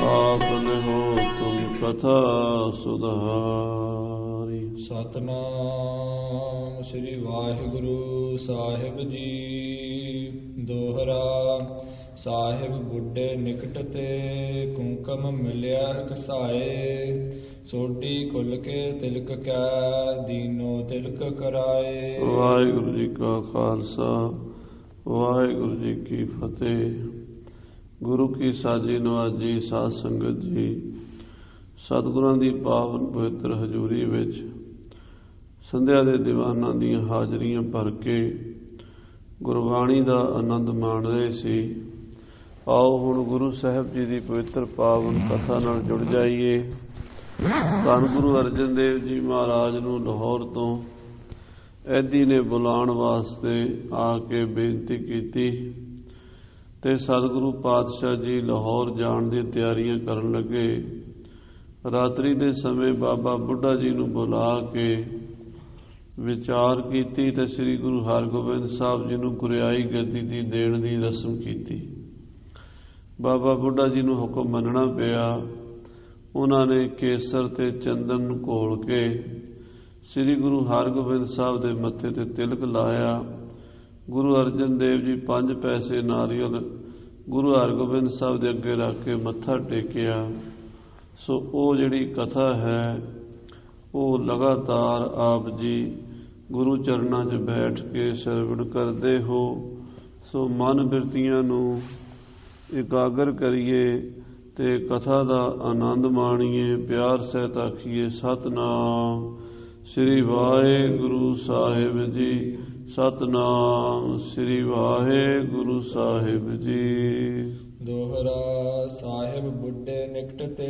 आपने हो तुम कथा सुधारी। सतनाम श्री वाहिगुरु साहिब जी। दोहरा ਸਾਹਿਬ ਬੁੱਢੇ ਨਿਕਟ ਤੇ ਕੁੰਕਮ ਮਿਲਿਆ ਕਸਾਏ। ਸੋਢੀ ਖੁੱਲ ਕੇ ਤਿਲਕ ਕੈ ਦੀਨੋ ਤਿਲਕ ਕਰਾਏ। ਵਾਹਿਗੁਰੂ ਜੀ ਕਾ ਖਾਲਸਾ ਵਾਹਿਗੁਰੂ ਜੀ ਕੀ ਫਤਿਹ। ਗੁਰੂ ਕੀ ਸਾਜੀ ਨਵਾਜੀ ਸਾਧ ਸੰਗਤ ਜੀ, ਸਤਿਗੁਰਾਂ ਦੀ ਪਾਵਨ ਪਵਿੱਤਰ ਹਜ਼ੂਰੀ ਵਿੱਚ ਸੰਧਿਆ ਦੇ ਦੀਵਾਨਾਂ ਦੀਆਂ ਹਾਜ਼ਰੀਆਂ ਭਰ ਕੇ ਗੁਰਬਾਣੀ ਦਾ ਆਨੰਦ ਮਾਣ ਰਹੇ ਸੀ। ਆਓ ਹੁਣ ਗੁਰੂ ਸਾਹਿਬ ਜੀ ਦੀ ਪਵਿੱਤਰ ਪਾਵਨ ਕਥਾ ਨਾਲ ਜੁੜ ਜਾਈਏ। ਧੰਨ ਗੁਰੂ ਅਰਜਨ ਦੇਵ ਜੀ ਮਹਾਰਾਜ ਨੂੰ ਲਾਹੌਰ ਤੋਂ ਐਦੀ ਨੇ ਬੁਲਾਉਣ ਵਾਸਤੇ ਆ ਕੇ ਬੇਨਤੀ ਕੀਤੀ ਤੇ ਸਤਿਗੁਰੂ ਪਾਤਸ਼ਾਹ ਜੀ ਲਾਹੌਰ ਜਾਣ ਦੀ ਤਿਆਰੀਆਂ ਕਰਨ ਲੱਗੇ। ਰਾਤਰੀ ਦੇ ਸਮੇਂ ਬਾਬਾ ਬੁੱਢਾ ਜੀ ਨੂੰ ਬੁਲਾ ਕੇ ਵਿਚਾਰ ਕੀਤੀ ਤੇ ਸ੍ਰੀ ਗੁਰੂ ਹਰਗੋਬਿੰਦ ਸਾਹਿਬ ਜੀ ਨੂੰ ਗੁਰਿਆਈ ਗੱਦੀ ਦੀ ਦੇਣ ਦੀ ਰਸਮ ਕੀਤੀ। ਬਾਬਾ ਬੁੱਢਾ ਜੀ ਨੂੰ ਹੁਕਮ ਮੰਨਣਾ ਪਿਆ। ਉਹਨਾਂ ਨੇ ਕੇਸਰ ਤੇ ਚੰਦਨ ਘੋਲ ਕੇ ਸ੍ਰੀ ਗੁਰੂ ਹਰਗੋਬਿੰਦ ਸਾਹਿਬ ਦੇ ਮੱਥੇ ਤੇ ਤਿਲਕ ਲਾਇਆ। ਗੁਰੂ ਅਰਜਨ ਦੇਵ ਜੀ 5 ਪੈਸੇ ਨਾਰੀਅਲ ਗੁਰੂ ਹਰਗੋਬਿੰਦ ਸਾਹਿਬ ਦੇ ਅੱਗੇ ਰੱਖ ਕੇ ਮੱਥਾ ਟੇਕਿਆ। ਸੋ ਉਹ ਜਿਹੜੀ ਕਥਾ ਹੈ ਉਹ ਲਗਾਤਾਰ ਆਪ ਜੀ ਗੁਰੂ ਚਰਨਾਂ 'ਚ ਬੈਠ ਕੇ ਸਰਵਣ ਕਰਦੇ ਹੋ। ਸੋ ਮਨ ਬਿਰਤੀਆਂ ਨੂੰ ਇਕਾਗਰ ਕਰੀਏ ਤੇ ਕਥਾ ਦਾ ਆਨੰਦ ਮਾਣੀਏ। ਪਿਆਰ ਸਹਿਤ ਆਖੀਏ ਸਤਨਾਮ ਸ੍ਰੀ ਵਾਹਿਗੁਰੂ ਸਾਹਿਬ ਜੀ। ਸਤਨਾਮ ਸ੍ਰੀ ਵਾਹਿਗੁਰੂ ਸਾਹਿਬ ਜੀ। ਦੋਹਰਾ ਸਾਹਿਬ ਬੁੱਢੇ ਨਿਕਟ ਤੇ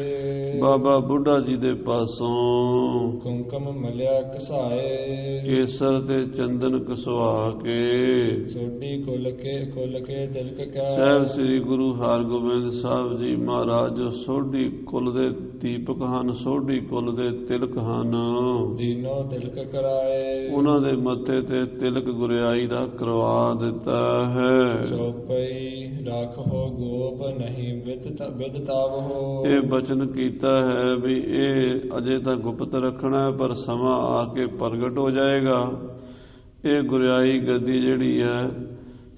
ਬਾਬਾ ਬੁੱਢਾ ਜੀ ਦੇ ਪਾਸੋਂ ਕੁੰਕਮ ਮਲਿਆ ਕਸਾਏ। ਕੇਸਰ ਤੇ ਚੰਦਨ ਕਸਵਾ ਕੇ ਸੋਢੀ ਖੁੱਲ ਕੇ ਤਿਲਕ ਕੈ। ਸਾਹਿਬ ਸ੍ਰੀ ਗੁਰੂ ਹਰਗੋਬਿੰਦ ਸਾਹਿਬ ਜੀ ਮਹਾਰਾਜ ਜੋ ਸੋਢੀ ਕੁਲ ਦੇ ਦੀਪਕ ਹਨ, ਸੋਢੀ ਕੁਲ ਦੇ ਤਿਲਕ ਹਨ, ਦੀਨੋ ਤਿਲਕ ਕਰਾਏ। ਉਹਨਾਂ ਦੇ ਮੱਥੇ ਤੇ ਤਿਲਕ ਗੁਰਿਆਈ ਦਾ ਕਰਵਾ ਦਿੱਤਾ ਹੈ। ਚੌਪਈ ਰੱਖੋ ਗੋਪ ਨਹੀਂ ਬਿਦ ਤਾਵ ਹੋ। ਇਹ ਬਚਨ ਕੀਤਾ ਹੈ ਵੀ ਇਹ ਅਜੇ ਤਾਂ ਗੁਪਤ ਰੱਖਣਾ ਹੈ, ਪਰ ਸਮਾਂ ਆ ਕੇ ਪ੍ਰਗਟ ਹੋ ਜਾਏਗਾ। ਇਹ ਗੁਰਿਆਈ ਗੱਦੀ ਜਿਹੜੀ ਹੈ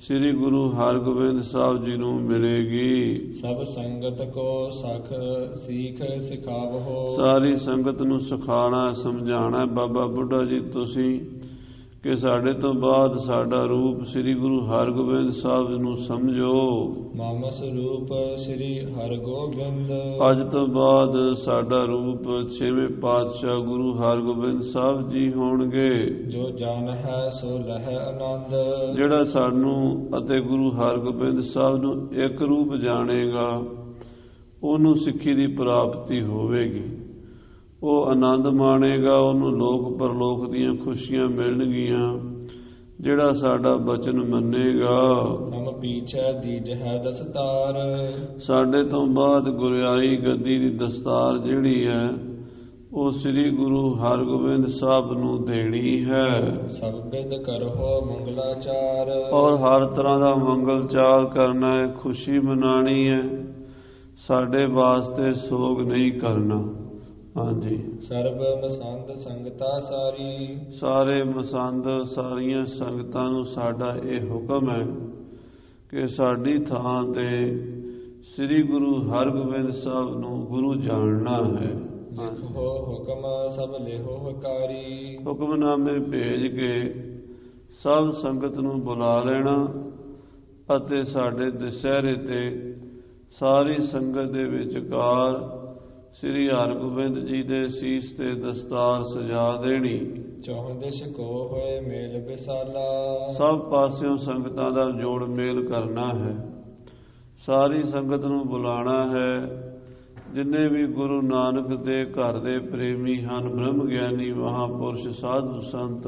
ਸ੍ਰੀ ਗੁਰੂ ਹਰਗੋਬਿੰਦ ਸਾਹਿਬ ਜੀ ਨੂੰ ਮਿਲੇਗੀ। ਸਭ ਸੰਗਤ ਕੋ ਸੀਖ ਸਿਖਾਵੋ। ਸਾਰੀ ਸੰਗਤ ਨੂੰ ਸਿਖਾਉਣਾ ਸਮਝਾਉਣਾ। ਬਾਬਾ ਬੁੱਢਾ ਜੀ ਤੁਸੀਂ ਕਿ ਸਾਡੇ ਤੋਂ ਬਾਅਦ ਸਾਡਾ ਰੂਪ ਸ੍ਰੀ ਗੁਰੂ ਹਰਗੋਬਿੰਦ ਸਾਹਿਬ ਨੂੰ ਸਮਝੋ। ਮਾਨਸ ਰੂਪ ਸ੍ਰੀ ਹਰਗੋਬਿੰਦ। ਅੱਜ ਤੋਂ ਬਾਅਦ ਸਾਡਾ ਰੂਪ 6ਵੇਂ ਪਾਤਸ਼ਾਹ ਗੁਰੂ ਹਰਗੋਬਿੰਦ ਸਾਹਿਬ ਜੀ ਹੋਣਗੇ। ਜੋ ਜਨ ਹੈ ਸੋ ਲਹਿ ਆਨੰਦ। ਜਿਹੜਾ ਸਾਨੂੰ ਅਤੇ ਗੁਰੂ ਹਰਗੋਬਿੰਦ ਸਾਹਿਬ ਨੂੰ ਇੱਕ ਰੂਪ ਜਾਣੇਗਾ ਉਹਨੂੰ ਸਿੱਖੀ ਦੀ ਪ੍ਰਾਪਤੀ ਹੋਵੇਗੀ। ਉਹ ਆਨੰਦ ਮਾਣੇਗਾ, ਉਹਨੂੰ ਲੋਕ ਪਰਲੋਕ ਦੀਆਂ ਖੁਸ਼ੀਆਂ ਮਿਲਣਗੀਆਂ। ਜਿਹੜਾ ਸਾਡਾ ਬਚਨ ਮੰਨੇਗਾ। ਹਮ ਪੀਛੇ ਦੀਜ ਹੈ ਦਸਤਾਰ। ਸਾਡੇ ਤੋਂ ਬਾਅਦ ਗੁਰਿਆਈ ਗੱਦੀ ਦੀ ਦਸਤਾਰ ਜਿਹੜੀ ਹੈ ਉਹ ਸ੍ਰੀ ਗੁਰੂ ਹਰਗੋਬਿੰਦ ਸਾਹਿਬ ਨੂੰ ਦੇਣੀ ਹੈ। ਸਭ ਬਿਦ ਕਰੋ ਮੰਗਲਾਚਾਰ। ਔਰ ਹਰ ਤਰ੍ਹਾਂ ਦਾ ਮੰਗਲਚਾਰ ਕਰਨਾ ਹੈ, ਖੁਸ਼ੀ ਮਨਾਣੀ ਹੈ। ਸਾਡੇ ਵਾਸਤੇ ਸੋਗ ਨਹੀਂ ਕਰਨਾ। ਹਾਂਜੀ। ਸਰਬ ਮਸੰਦ ਸੰਗਤਾ ਸਾਰੀ। ਸਾਰੇ ਮਸੰਦ ਸਾਰੀਆਂ ਸੰਗਤਾਂ ਨੂੰ ਸਾਡਾ ਇਹ ਹੁਕਮ ਹੈ ਕਿ ਸਾਡੀ ਥਾਂ ਤੇ ਸ੍ਰੀ ਗੁਰੂ ਹਰਗੋਬਿੰਦ ਸਾਹਿਬ ਨੂੰ ਗੁਰੂ ਜਾਣਨਾ ਹੈ। ਲਿਖੋ ਹੁਕਮ ਸਭ ਲਿਹੋ ਹਕਾਰੀ। ਹੁਕਮਨਾਮੇ ਭੇਜ ਕੇ ਸਭ ਸੰਗਤ ਨੂੰ ਬੁਲਾ ਲੈਣਾ ਅਤੇ ਸਾਡੇ ਦੁਸਹਿਰੇ ਤੇ ਸਾਰੀ ਸੰਗਤ ਦੇ ਵਿਚਕਾਰ ਸ੍ਰੀ ਹਰਗੋਬਿੰਦ ਜੀ ਦੇ ਸੀਸ ਤੇ ਦਸਤਾਰ ਸਜਾ ਦੇਣੀ। ਚੌਹਾਂ ਦਿਸ਼ ਕੋ ਹੋਏ ਮੇਲ ਵਿਸਾਲਾ। ਸਭ ਪਾਸਿਓਂ ਸੰਗਤਾਂ ਦਾ ਜੋੜ ਮੇਲ ਕਰਨਾ ਹੈ। ਸਾਰੀ ਸੰਗਤ ਨੂੰ ਬੁਲਾਣਾ ਹੈ। ਜਿੰਨੇ ਵੀ ਗੁਰੂ ਨਾਨਕ ਦੇ ਘਰ ਦੇ ਪ੍ਰੇਮੀ ਹਨ, ਬ੍ਰਹਮ ਗਿਆਨੀ ਮਹਾਂਪੁਰਸ਼ ਸਾਧੂ ਸੰਤ,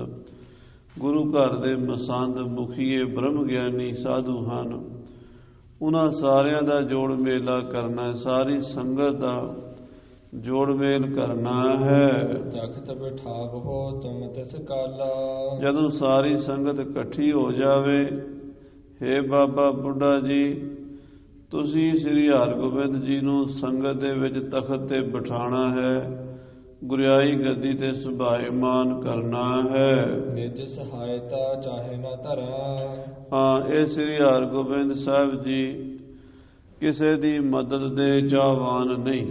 ਗੁਰੂ ਘਰ ਦੇ ਮਸੰਦ ਮੁਖੀਏ ਬ੍ਰਹਮ ਗਿਆਨੀ ਸਾਧੂ ਹਨ, ਉਹਨਾਂ ਸਾਰਿਆਂ ਦਾ ਜੋੜ ਮੇਲਾ ਕਰਨਾ ਹੈ। ਸਾਰੀ ਸੰਗਤ ਦਾ ਜੋੜ ਮੇਲ ਕਰਨਾ ਹੈ। ਤਖਤ ਬਿਠਾਵੋ ਤੁਮ ਤਿਸ ਕਾਲਾ। ਜਦੋਂ ਸਾਰੀ ਸੰਗਤ ਇਕੱਠੀ ਹੋ ਜਾਵੇ, ਹੇ ਬਾਬਾ ਬੁੱਢਾ ਜੀ ਤੁਸੀਂ ਸ੍ਰੀ ਹਰਗੋਬਿੰਦ ਜੀ ਨੂੰ ਸੰਗਤ ਦੇ ਵਿੱਚ ਤਖਤ ਤੇ ਬਿਠਾਣਾ ਹੈ, ਗੁਰਿਆਈ ਗੱਦੀ ਤੇ ਸੁਭਾਇਮਾਨ ਕਰਨਾ ਹੈ। ਨਿਜ ਸਹਾਇਤਾ ਚਾਹੇ ਨਾ ਧਰਾਂ। ਹਾਂ, ਇਹ ਸ੍ਰੀ ਹਰਗੋਬਿੰਦ ਸਾਹਿਬ ਜੀ ਕਿਸੇ ਦੀ ਮਦਦ ਦੇ ਚਾਹਵਾਨ ਨਹੀਂ।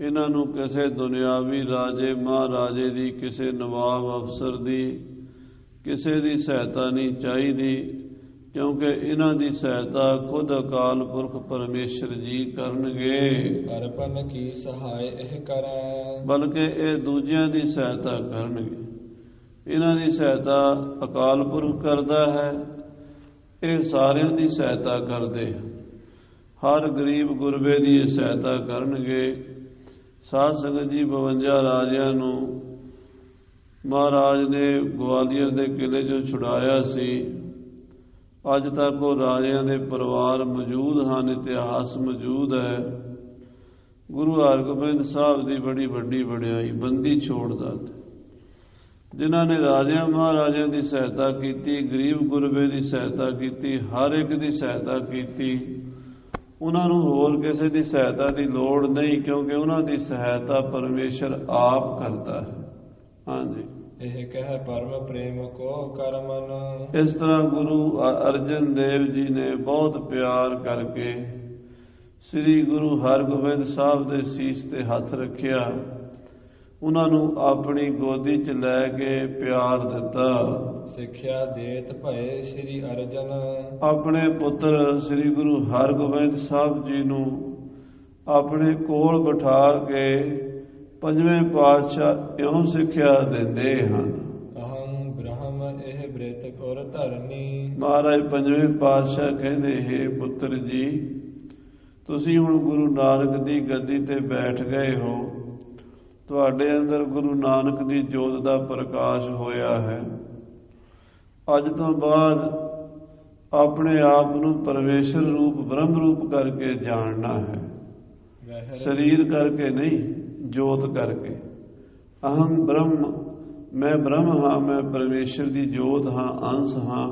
ਇਹਨਾਂ ਨੂੰ ਕਿਸੇ ਦੁਨਿਆਵੀ ਰਾਜੇ ਮਹਾਰਾਜੇ ਦੀ, ਕਿਸੇ ਨਵਾਬ ਅਫਸਰ ਦੀ, ਕਿਸੇ ਦੀ ਸਹਾਇਤਾ ਨਹੀਂ ਚਾਹੀਦੀ, ਕਿਉਂਕਿ ਇਹਨਾਂ ਦੀ ਸਹਾਇਤਾ ਖੁਦ ਅਕਾਲ ਪੁਰਖ ਪਰਮੇਸ਼ਰ ਜੀ ਕਰਨਗੇ। ਅਰਪਨ ਕੀ ਸਹਾਇ ਇਹ ਕਰੈ। ਬਲਕਿ ਇਹ ਦੂਜਿਆਂ ਦੀ ਸਹਾਇਤਾ ਕਰਨਗੇ। ਇਹਨਾਂ ਦੀ ਸਹਾਇਤਾ ਅਕਾਲ ਪੁਰਖ ਕਰਦਾ ਹੈ, ਇਹ ਸਾਰਿਆਂ ਦੀ ਸਹਾਇਤਾ ਕਰਦੇ ਹਨ। ਹਰ ਗਰੀਬ ਗੁਰਬੇ ਦੀ ਇਹ ਸਹਾਇਤਾ ਕਰਨਗੇ। ਸਾਧ ਸੰਗਤ ਜੀ, 52 ਰਾਜਿਆਂ ਨੂੰ ਮਹਾਰਾਜ ਨੇ ਗਵਾਲੀਅਰ ਦੇ ਕਿਲੇ 'ਚੋਂ ਛੁਡਾਇਆ ਸੀ। ਅੱਜ ਤੱਕ ਉਹ ਰਾਜਿਆਂ ਦੇ ਪਰਿਵਾਰ ਮੌਜੂਦ ਹਨ, ਇਤਿਹਾਸ ਮੌਜੂਦ ਹੈ। ਗੁਰੂ ਹਰਗੋਬਿੰਦ ਸਾਹਿਬ ਦੀ ਬੜੀ ਵੱਡੀ ਵਡਿਆਈ, ਬੰਦੀ ਛੋੜ ਦਾਤੇ, ਜਿਨ੍ਹਾਂ ਨੇ ਰਾਜਿਆਂ ਮਹਾਰਾਜਿਆਂ ਦੀ ਸਹਾਇਤਾ ਕੀਤੀ, ਗਰੀਬ ਗੁਰਬੇ ਦੀ ਸਹਾਇਤਾ ਕੀਤੀ, ਹਰ ਇੱਕ ਦੀ ਸਹਾਇਤਾ ਕੀਤੀ। ਉਹਨਾਂ ਨੂੰ ਹੋਰ ਕਿਸੇ ਦੀ ਸਹਾਇਤਾ ਦੀ ਲੋੜ ਨਹੀਂ, ਕਿਉਂਕਿ ਉਹਨਾਂ ਦੀ ਸਹਾਇਤਾ ਪਰਮੇਸ਼ਰ ਆਪ ਕਰਦਾ ਹੈ। ਹਾਂਜੀ, ਇਹ ਕਹਿ ਪਰਮ ਪ੍ਰੇਮ ਕੋ ਕਰਮਨ। ਇਸ ਤਰ੍ਹਾਂ ਗੁਰੂ ਅਰਜਨ ਦੇਵ ਜੀ ਨੇ ਬਹੁਤ ਪਿਆਰ ਕਰਕੇ ਸ੍ਰੀ ਗੁਰੂ ਹਰਗੋਬਿੰਦ ਸਾਹਿਬ ਦੇ ਸੀਸ ਤੇ ਹੱਥ ਰੱਖਿਆ, ਉਹਨਾਂ ਨੂੰ ਆਪਣੀ ਗੋਦੀ 'ਚ ਲੈ ਕੇ ਪਿਆਰ ਦਿੱਤਾ। ਸਿੱਖਿਆ ਦੇਤ ਭਏ ਸ੍ਰੀ ਅਰਜਨ। ਆਪਣੇ ਪੁੱਤਰ ਸ੍ਰੀ ਗੁਰੂ ਹਰਗੋਬਿੰਦ ਸਾਹਿਬ ਜੀ ਨੂੰ ਆਪਣੇ ਕੋਲ ਬਿਠਾ ਕੇ ਪੰਜਵੇਂ ਪਾਤਸ਼ਾਹ ਇਉਂ ਸਿੱਖਿਆ ਦਿੰਦੇ ਹਨ। ਅਹੰ ਬ੍ਰਹਮ ਇਹ ਬ੍ਰਿਤ ਪੁਰ ਧਰਨੀ। ਮਹਾਰਾਜ ਪੰਜਵੇਂ ਪਾਤਸ਼ਾਹ ਕਹਿੰਦੇ, ਹੇ ਪੁੱਤਰ ਜੀ, ਤੁਸੀਂ ਹੁਣ ਗੁਰੂ ਨਾਨਕ ਦੀ ਗੱਦੀ ਤੇ ਬੈਠ ਗਏ ਹੋ। ਤੁਹਾਡੇ ਅੰਦਰ ਗੁਰੂ ਨਾਨਕ ਦੀ ਜੋਤ ਦਾ ਪ੍ਰਕਾਸ਼ ਹੋਇਆ ਹੈ। ਅੱਜ ਤੋਂ ਬਾਅਦ ਆਪਣੇ ਆਪ ਨੂੰ ਪਰਮੇਸ਼ਰ ਰੂਪ, ਬ੍ਰਹਮ ਰੂਪ ਕਰਕੇ ਜਾਣਨਾ ਹੈ, ਸਰੀਰ ਕਰਕੇ ਨਹੀਂ, ਜੋਤ ਕਰਕੇ। ਅਹੰ ਬ੍ਰਹਮ, ਮੈਂ ਬ੍ਰਹਮ ਹਾਂ, ਮੈਂ ਪਰਮੇਸ਼ਰ ਦੀ ਜੋਤ ਹਾਂ, ਅੰਸ਼ ਹਾਂ।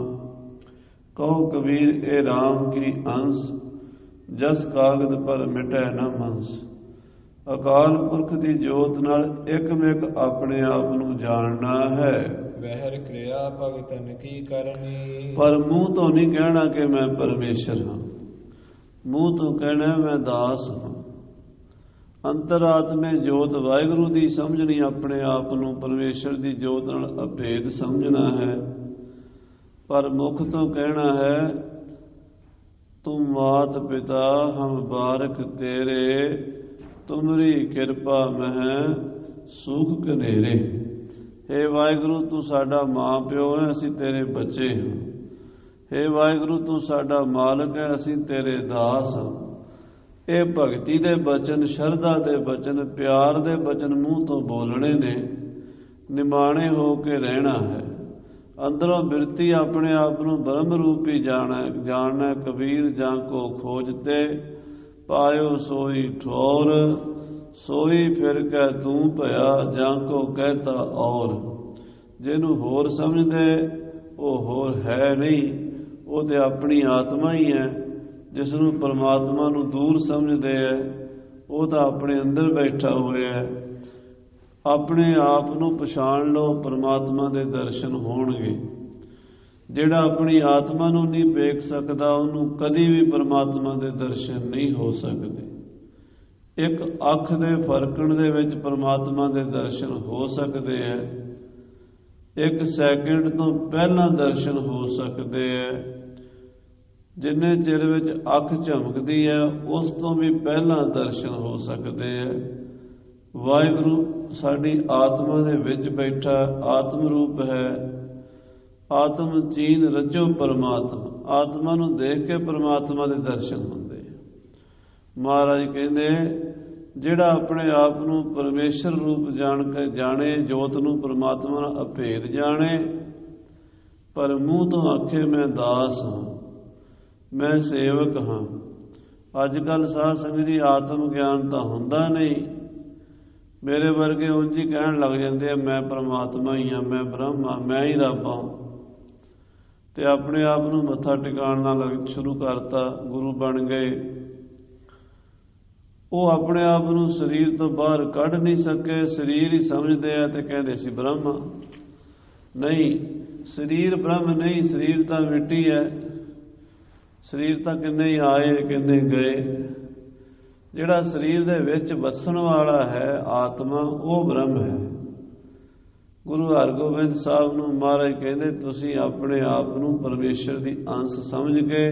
ਕਹੋ ਕਬੀਰ, ਇਹ ਰਾਮ ਕੀ ਅੰਸ਼, ਜਸ ਕਾਗਦ ਪਰ ਮਿਟੈ ਨ ਮੰਸ। ਅਕਾਲ ਪੁਰਖ ਦੀ ਜੋਤ ਨਾਲ ਇੱਕਮਿਕ ਆਪਣੇ ਆਪ ਨੂੰ ਜਾਣਨਾ ਹੈ। ਵਹਿਰ ਕਿਰਿਆ ਭਗਤਨ ਕੀ ਕਰਨੀ। ਪਰ ਮੂੰਹ ਤੋਂ ਨਹੀਂ ਕਹਿਣਾ ਕਿ ਮੈਂ ਪਰਮੇਸ਼ਰ ਹਾਂ, ਮੂੰਹ ਤੋਂ ਕਹਿਣਾ ਮੈਂ ਦਾਸ ਹਾਂ। ਅੰਤਰਾਤਮੇ ਜੋਤ ਵਾਹਿਗੁਰੂ ਦੀ ਸਮਝਣੀ, ਆਪਣੇ ਆਪ ਨੂੰ ਪਰਮੇਸ਼ਰ ਦੀ ਜੋਤ ਨਾਲ ਅਭੇਦ ਸਮਝਣਾ ਹੈ। ਪਰ ਮੁਖ ਤੋਂ ਕਹਿਣਾ ਹੈ, ਤੁਮ ਮਾਤ ਪਿਤਾ ਹਮ ਬਾਰਕ ਤੇਰੇ, ਤੁਮਰੀ ਕਿਰਪਾ ਮਹਿ ਸੁਖ ਕਨੇਰੇ। ਹੇ ਵਾਹਿਗੁਰੂ, ਤੂੰ ਸਾਡਾ ਮਾਂ ਪਿਓ ਹੈ, ਅਸੀਂ ਤੇਰੇ ਬੱਚੇ ਹਾਂ। ਹੇ ਵਾਹਿਗੁਰੂ, ਤੂੰ ਸਾਡਾ ਮਾਲਕ ਹੈ, ਅਸੀਂ ਤੇਰੇ ਦਾਸ ਹਾਂ। ਇਹ ਭਗਤੀ ਦੇ ਬਚਨ, ਸ਼ਰਧਾ ਦੇ ਬਚਨ, ਪਿਆਰ ਦੇ ਬਚਨ ਮੂੰਹ ਤੋਂ ਬੋਲਣੇ ਨੇ, ਨਿਮਾਣੇ ਹੋ ਕੇ ਰਹਿਣਾ ਹੈ। ਅੰਦਰੋਂ ਬਿਰਤੀ ਆਪਣੇ ਆਪ ਨੂੰ ਬ੍ਰਹਮ ਰੂਪੀ ਜਾਣਨਾ। ਕਬੀਰ ਜਾਂ ਕੋ ਖੋਜਤੇ ਪਾਇਓ ਸੋਈ ਠੋਰ, ਸੋਈ ਫਿਰ ਕਹਿ ਤੂੰ ਭਇਆ, ਜਾਂ ਕੋ ਕਹਿਤਾ ਔਰ। ਜਿਹਨੂੰ ਹੋਰ ਸਮਝਦੇ ਉਹ ਹੋਰ ਹੈ ਨਹੀਂ, ਉਹ ਤੇ ਆਪਣੀ ਆਤਮਾ ਹੀ ਹੈ। ਜਿਸ ਨੂੰ ਪਰਮਾਤਮਾ ਨੂੰ ਦੂਰ ਸਮਝਦੇ ਹੈ, ਉਹ ਤਾਂ ਆਪਣੇ ਅੰਦਰ ਬੈਠਾ ਹੋਇਆ ਹੈ। ਆਪਣੇ ਆਪ ਨੂੰ ਪਛਾਣ ਲਓ, ਪਰਮਾਤਮਾ ਦੇ ਦਰਸ਼ਨ ਹੋਣਗੇ। ਜਿਹੜਾ ਆਪਣੀ ਆਤਮਾ ਨੂੰ ਨਹੀਂ ਵੇਖ ਸਕਦਾ, ਉਹਨੂੰ ਕਦੀ ਵੀ ਪਰਮਾਤਮਾ ਦੇ ਦਰਸ਼ਨ ਨਹੀਂ ਹੋ ਸਕਦੇ। ਇੱਕ ਅੱਖ ਦੇ ਫਰਕਣ ਦੇ ਵਿੱਚ ਪਰਮਾਤਮਾ ਦੇ ਦਰਸ਼ਨ ਹੋ ਸਕਦੇ ਹੈ। ਇੱਕ ਸੈਕਿੰਡ ਤੋਂ ਪਹਿਲਾਂ ਦਰਸ਼ਨ ਹੋ ਸਕਦੇ ਹੈ। ਜਿੰਨੇ ਚਿਰ ਵਿੱਚ ਅੱਖ ਝਮਕਦੀ ਹੈ, ਉਸ ਤੋਂ ਵੀ ਪਹਿਲਾਂ ਦਰਸ਼ਨ ਹੋ ਸਕਦੇ ਹੈ। ਵਾਹਿਗੁਰੂ ਸਾਡੀ ਆਤਮਾ ਦੇ ਵਿੱਚ ਬੈਠਾ ਆਤਮ ਰੂਪ ਹੈ। ਆਤਮ ਚੀਨ ਰਜੋ ਪਰਮਾਤਮਾ। ਆਤਮਾ ਨੂੰ ਦੇਖ ਕੇ ਪਰਮਾਤਮਾ ਦੇ ਦਰਸ਼ਨ ਹੁੰਦੇ। ਮਹਾਰਾਜ ਕਹਿੰਦੇ, ਜਿਹੜਾ ਆਪਣੇ ਆਪ ਨੂੰ ਪਰਮੇਸ਼ਰ ਰੂਪ ਜਾਣ ਕੇ ਜਾਣੇ, ਜੋਤ ਨੂੰ ਪਰਮਾਤਮਾ ਨਾਲ ਅਭੇਦ ਜਾਣੇ, ਪਰ ਮੂੰਹ ਤੋਂ ਆਖੇ ਮੈਂ ਦਾਸ ਹਾਂ, ਮੈਂ ਸੇਵਕ ਹਾਂ। ਅੱਜ ਕੱਲ੍ਹ ਸਾਧ ਸੰਗਤ ਜੀ, ਆਤਮ ਗਿਆਨ ਤਾਂ ਹੁੰਦਾ ਨਹੀਂ। ਮੇਰੇ ਵਰਗੇ ਉਂਝ ਹੀ ਕਹਿਣ ਲੱਗ ਜਾਂਦੇ ਆ, ਮੈਂ ਪਰਮਾਤਮਾ ਹੀ ਹਾਂ, ਮੈਂ ਬ੍ਰਹਮ ਹਾਂ, ਮੈਂ ਹੀ ਰੱਬ ਹਾਂ। ਤੇ ਆਪਣੇ ਆਪ ਨੂੰ ਮੱਥਾ ਟਿਕਾਣ ਨਾਲ ਸ਼ੁਰੂ ਕਰਤਾ, ਗੁਰੂ ਬਣ ਗਏ। ਉਹ ਆਪਣੇ ਆਪ ਨੂੰ ਸਰੀਰ ਤੋਂ ਬਾਹਰ ਕੱਢ ਨਹੀਂ ਸਕੇ, ਸਰੀਰ ਹੀ ਸਮਝਦੇ ਆ ਤੇ ਕਹਿੰਦੇ ਸੀ ਬ੍ਰਹਮ। ਨਹੀਂ, ਸਰੀਰ ਬ੍ਰਹਮ ਨਹੀਂ, ਸਰੀਰ ਤਾਂ ਮਿੱਟੀ ਹੈ। ਸਰੀਰ ਤਾਂ ਕਿੰਨੇ ਹੀ ਆਏ, ਕਿੰਨੇ ਗਏ। ਜਿਹੜਾ ਸਰੀਰ ਦੇ ਵਿੱਚ ਵਸਣ ਵਾਲਾ ਹੈ ਆਤਮਾ, ਉਹ ਬ੍ਰਹਮ ਹੈ। ਗੁਰੂ ਹਰਗੋਬਿੰਦ ਸਾਹਿਬ ਨੂੰ ਮਹਾਰਾਜ ਕਹਿੰਦੇ ਤੁਸੀਂ ਆਪਣੇ ਆਪ ਨੂੰ ਪਰਮੇਸ਼ਰ ਦੀ ਅੰਸ਼ ਸਮਝ ਕੇ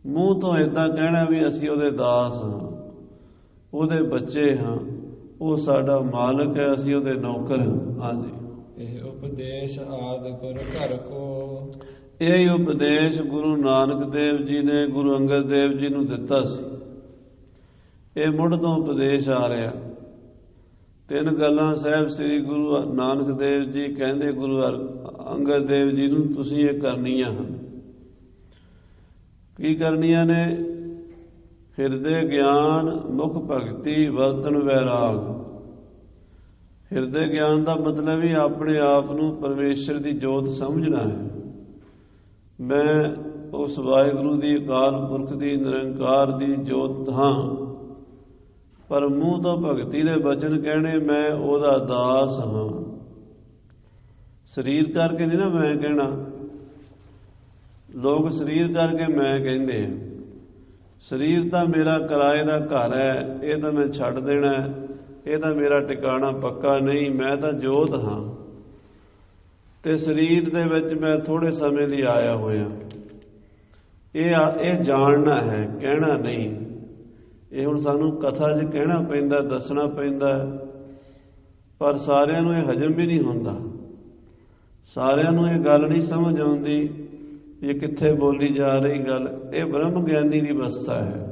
ਮੂੰਹ ਤੋਂ ਏਦਾਂ ਕਹਿਣਾ ਵੀ ਅਸੀਂ ਉਹਦੇ ਦਾਸ ਹਾਂ, ਉਹਦੇ ਬੱਚੇ ਹਾਂ, ਉਹ ਸਾਡਾ ਮਾਲਕ ਹੈ, ਅਸੀਂ ਉਹਦੇ ਨੌਕਰ ਹਾਂ। ਹਾਂਜੀ, ਇਹ ਉਪਦੇਸ਼ ਆਦਿ ਗੁਰ ਘਰ ਕੋ, ਇਹ ਉਪਦੇਸ਼ ਗੁਰੂ ਨਾਨਕ ਦੇਵ ਜੀ ਨੇ ਗੁਰੂ ਅੰਗਦ ਦੇਵ ਜੀ ਨੂੰ ਦਿੱਤਾ ਸੀ। ਇਹ ਮੁੱਢ ਤੋਂ ਉਪਦੇਸ਼ ਆ ਰਿਹਾ। ਤਿੰਨ ਗੱਲਾਂ ਸਾਹਿਬ ਸ੍ਰੀ ਗੁਰੂ ਨਾਨਕ ਦੇਵ ਜੀ ਕਹਿੰਦੇ ਗੁਰੂ ਅੰਗਦ ਦੇਵ ਜੀ ਨੂੰ ਤੁਸੀਂ ਇਹ ਕਰਨੀਆਂ ਹਨ। ਕੀ ਕਰਨੀਆਂ ਨੇ? ਹਿਰਦੇ ਗਿਆਨ, ਮੁਖ ਭਗਤੀ, ਵਰਤਨ ਵੈਰਾਗ। ਹਿਰਦੇ ਗਿਆਨ ਦਾ ਮਤਲਬ ਹੀ ਆਪਣੇ ਆਪ ਨੂੰ ਪਰਮੇਸ਼ਰ ਦੀ ਜੋਤ ਸਮਝਣਾ ਹੈ। ਮੈਂ ਉਸ ਵਾਹਿਗੁਰੂ ਦੀ, ਅਕਾਲ ਪੁਰਖ ਦੀ, ਨਿਰੰਕਾਰ ਦੀ ਜੋਤ ਹਾਂ। ਪਰ ਮੂੰਹ ਤੋਂ ਭਗਤੀ ਦੇ ਬਚਨ ਕਹਿਣੇ, ਮੈਂ ਉਹਦਾ ਦਾਸ ਹਾਂ। ਸਰੀਰ ਕਰਕੇ ਨਹੀਂ ਨਾ ਮੈਂ ਕਹਿਣਾ। ਲੋਕ ਸਰੀਰ ਕਰਕੇ ਮੈਂ ਕਹਿੰਦੇ ਆ। ਸਰੀਰ ਤਾਂ ਮੇਰਾ ਕਿਰਾਏ ਦਾ ਘਰ ਹੈ, ਇਹ ਤਾਂ ਮੈਂ ਛੱਡ ਦੇਣਾ, ਇਹ ਤਾਂ ਮੇਰਾ ਟਿਕਾਣਾ ਪੱਕਾ ਨਹੀਂ। ਮੈਂ ਤਾਂ ਜੋਤ ਹਾਂ ਤੇ ਸਰੀਰ ਦੇ ਵਿੱਚ ਮੈਂ ਥੋੜੇ ਸਮੇਂ ਲਈ ਆਇਆ ਹੋਇਆ। ਇਹ ਜਾਣਨਾ ਹੈ, ਕਹਿਣਾ ਨਹੀਂ। ਇਹ ਹੁਣ ਸਾਨੂੰ ਕਥਾ 'ਚ ਕਹਿਣਾ ਪੈਂਦਾ, ਦੱਸਣਾ ਪੈਂਦਾ, ਪਰ ਸਾਰਿਆਂ ਨੂੰ ਇਹ ਹਜਮ ਵੀ ਨਹੀਂ ਹੁੰਦਾ। ਸਾਰਿਆਂ ਨੂੰ ਇਹ ਗੱਲ ਨਹੀਂ ਸਮਝ ਆਉਂਦੀ ਇਹ ਕਿੱਥੇ ਬੋਲੀ ਜਾ ਰਹੀ ਗੱਲ। ਇਹ ਬ੍ਰਹਮ ਗਿਆਨੀ ਦੀ ਅਵਸਥਾ ਹੈ।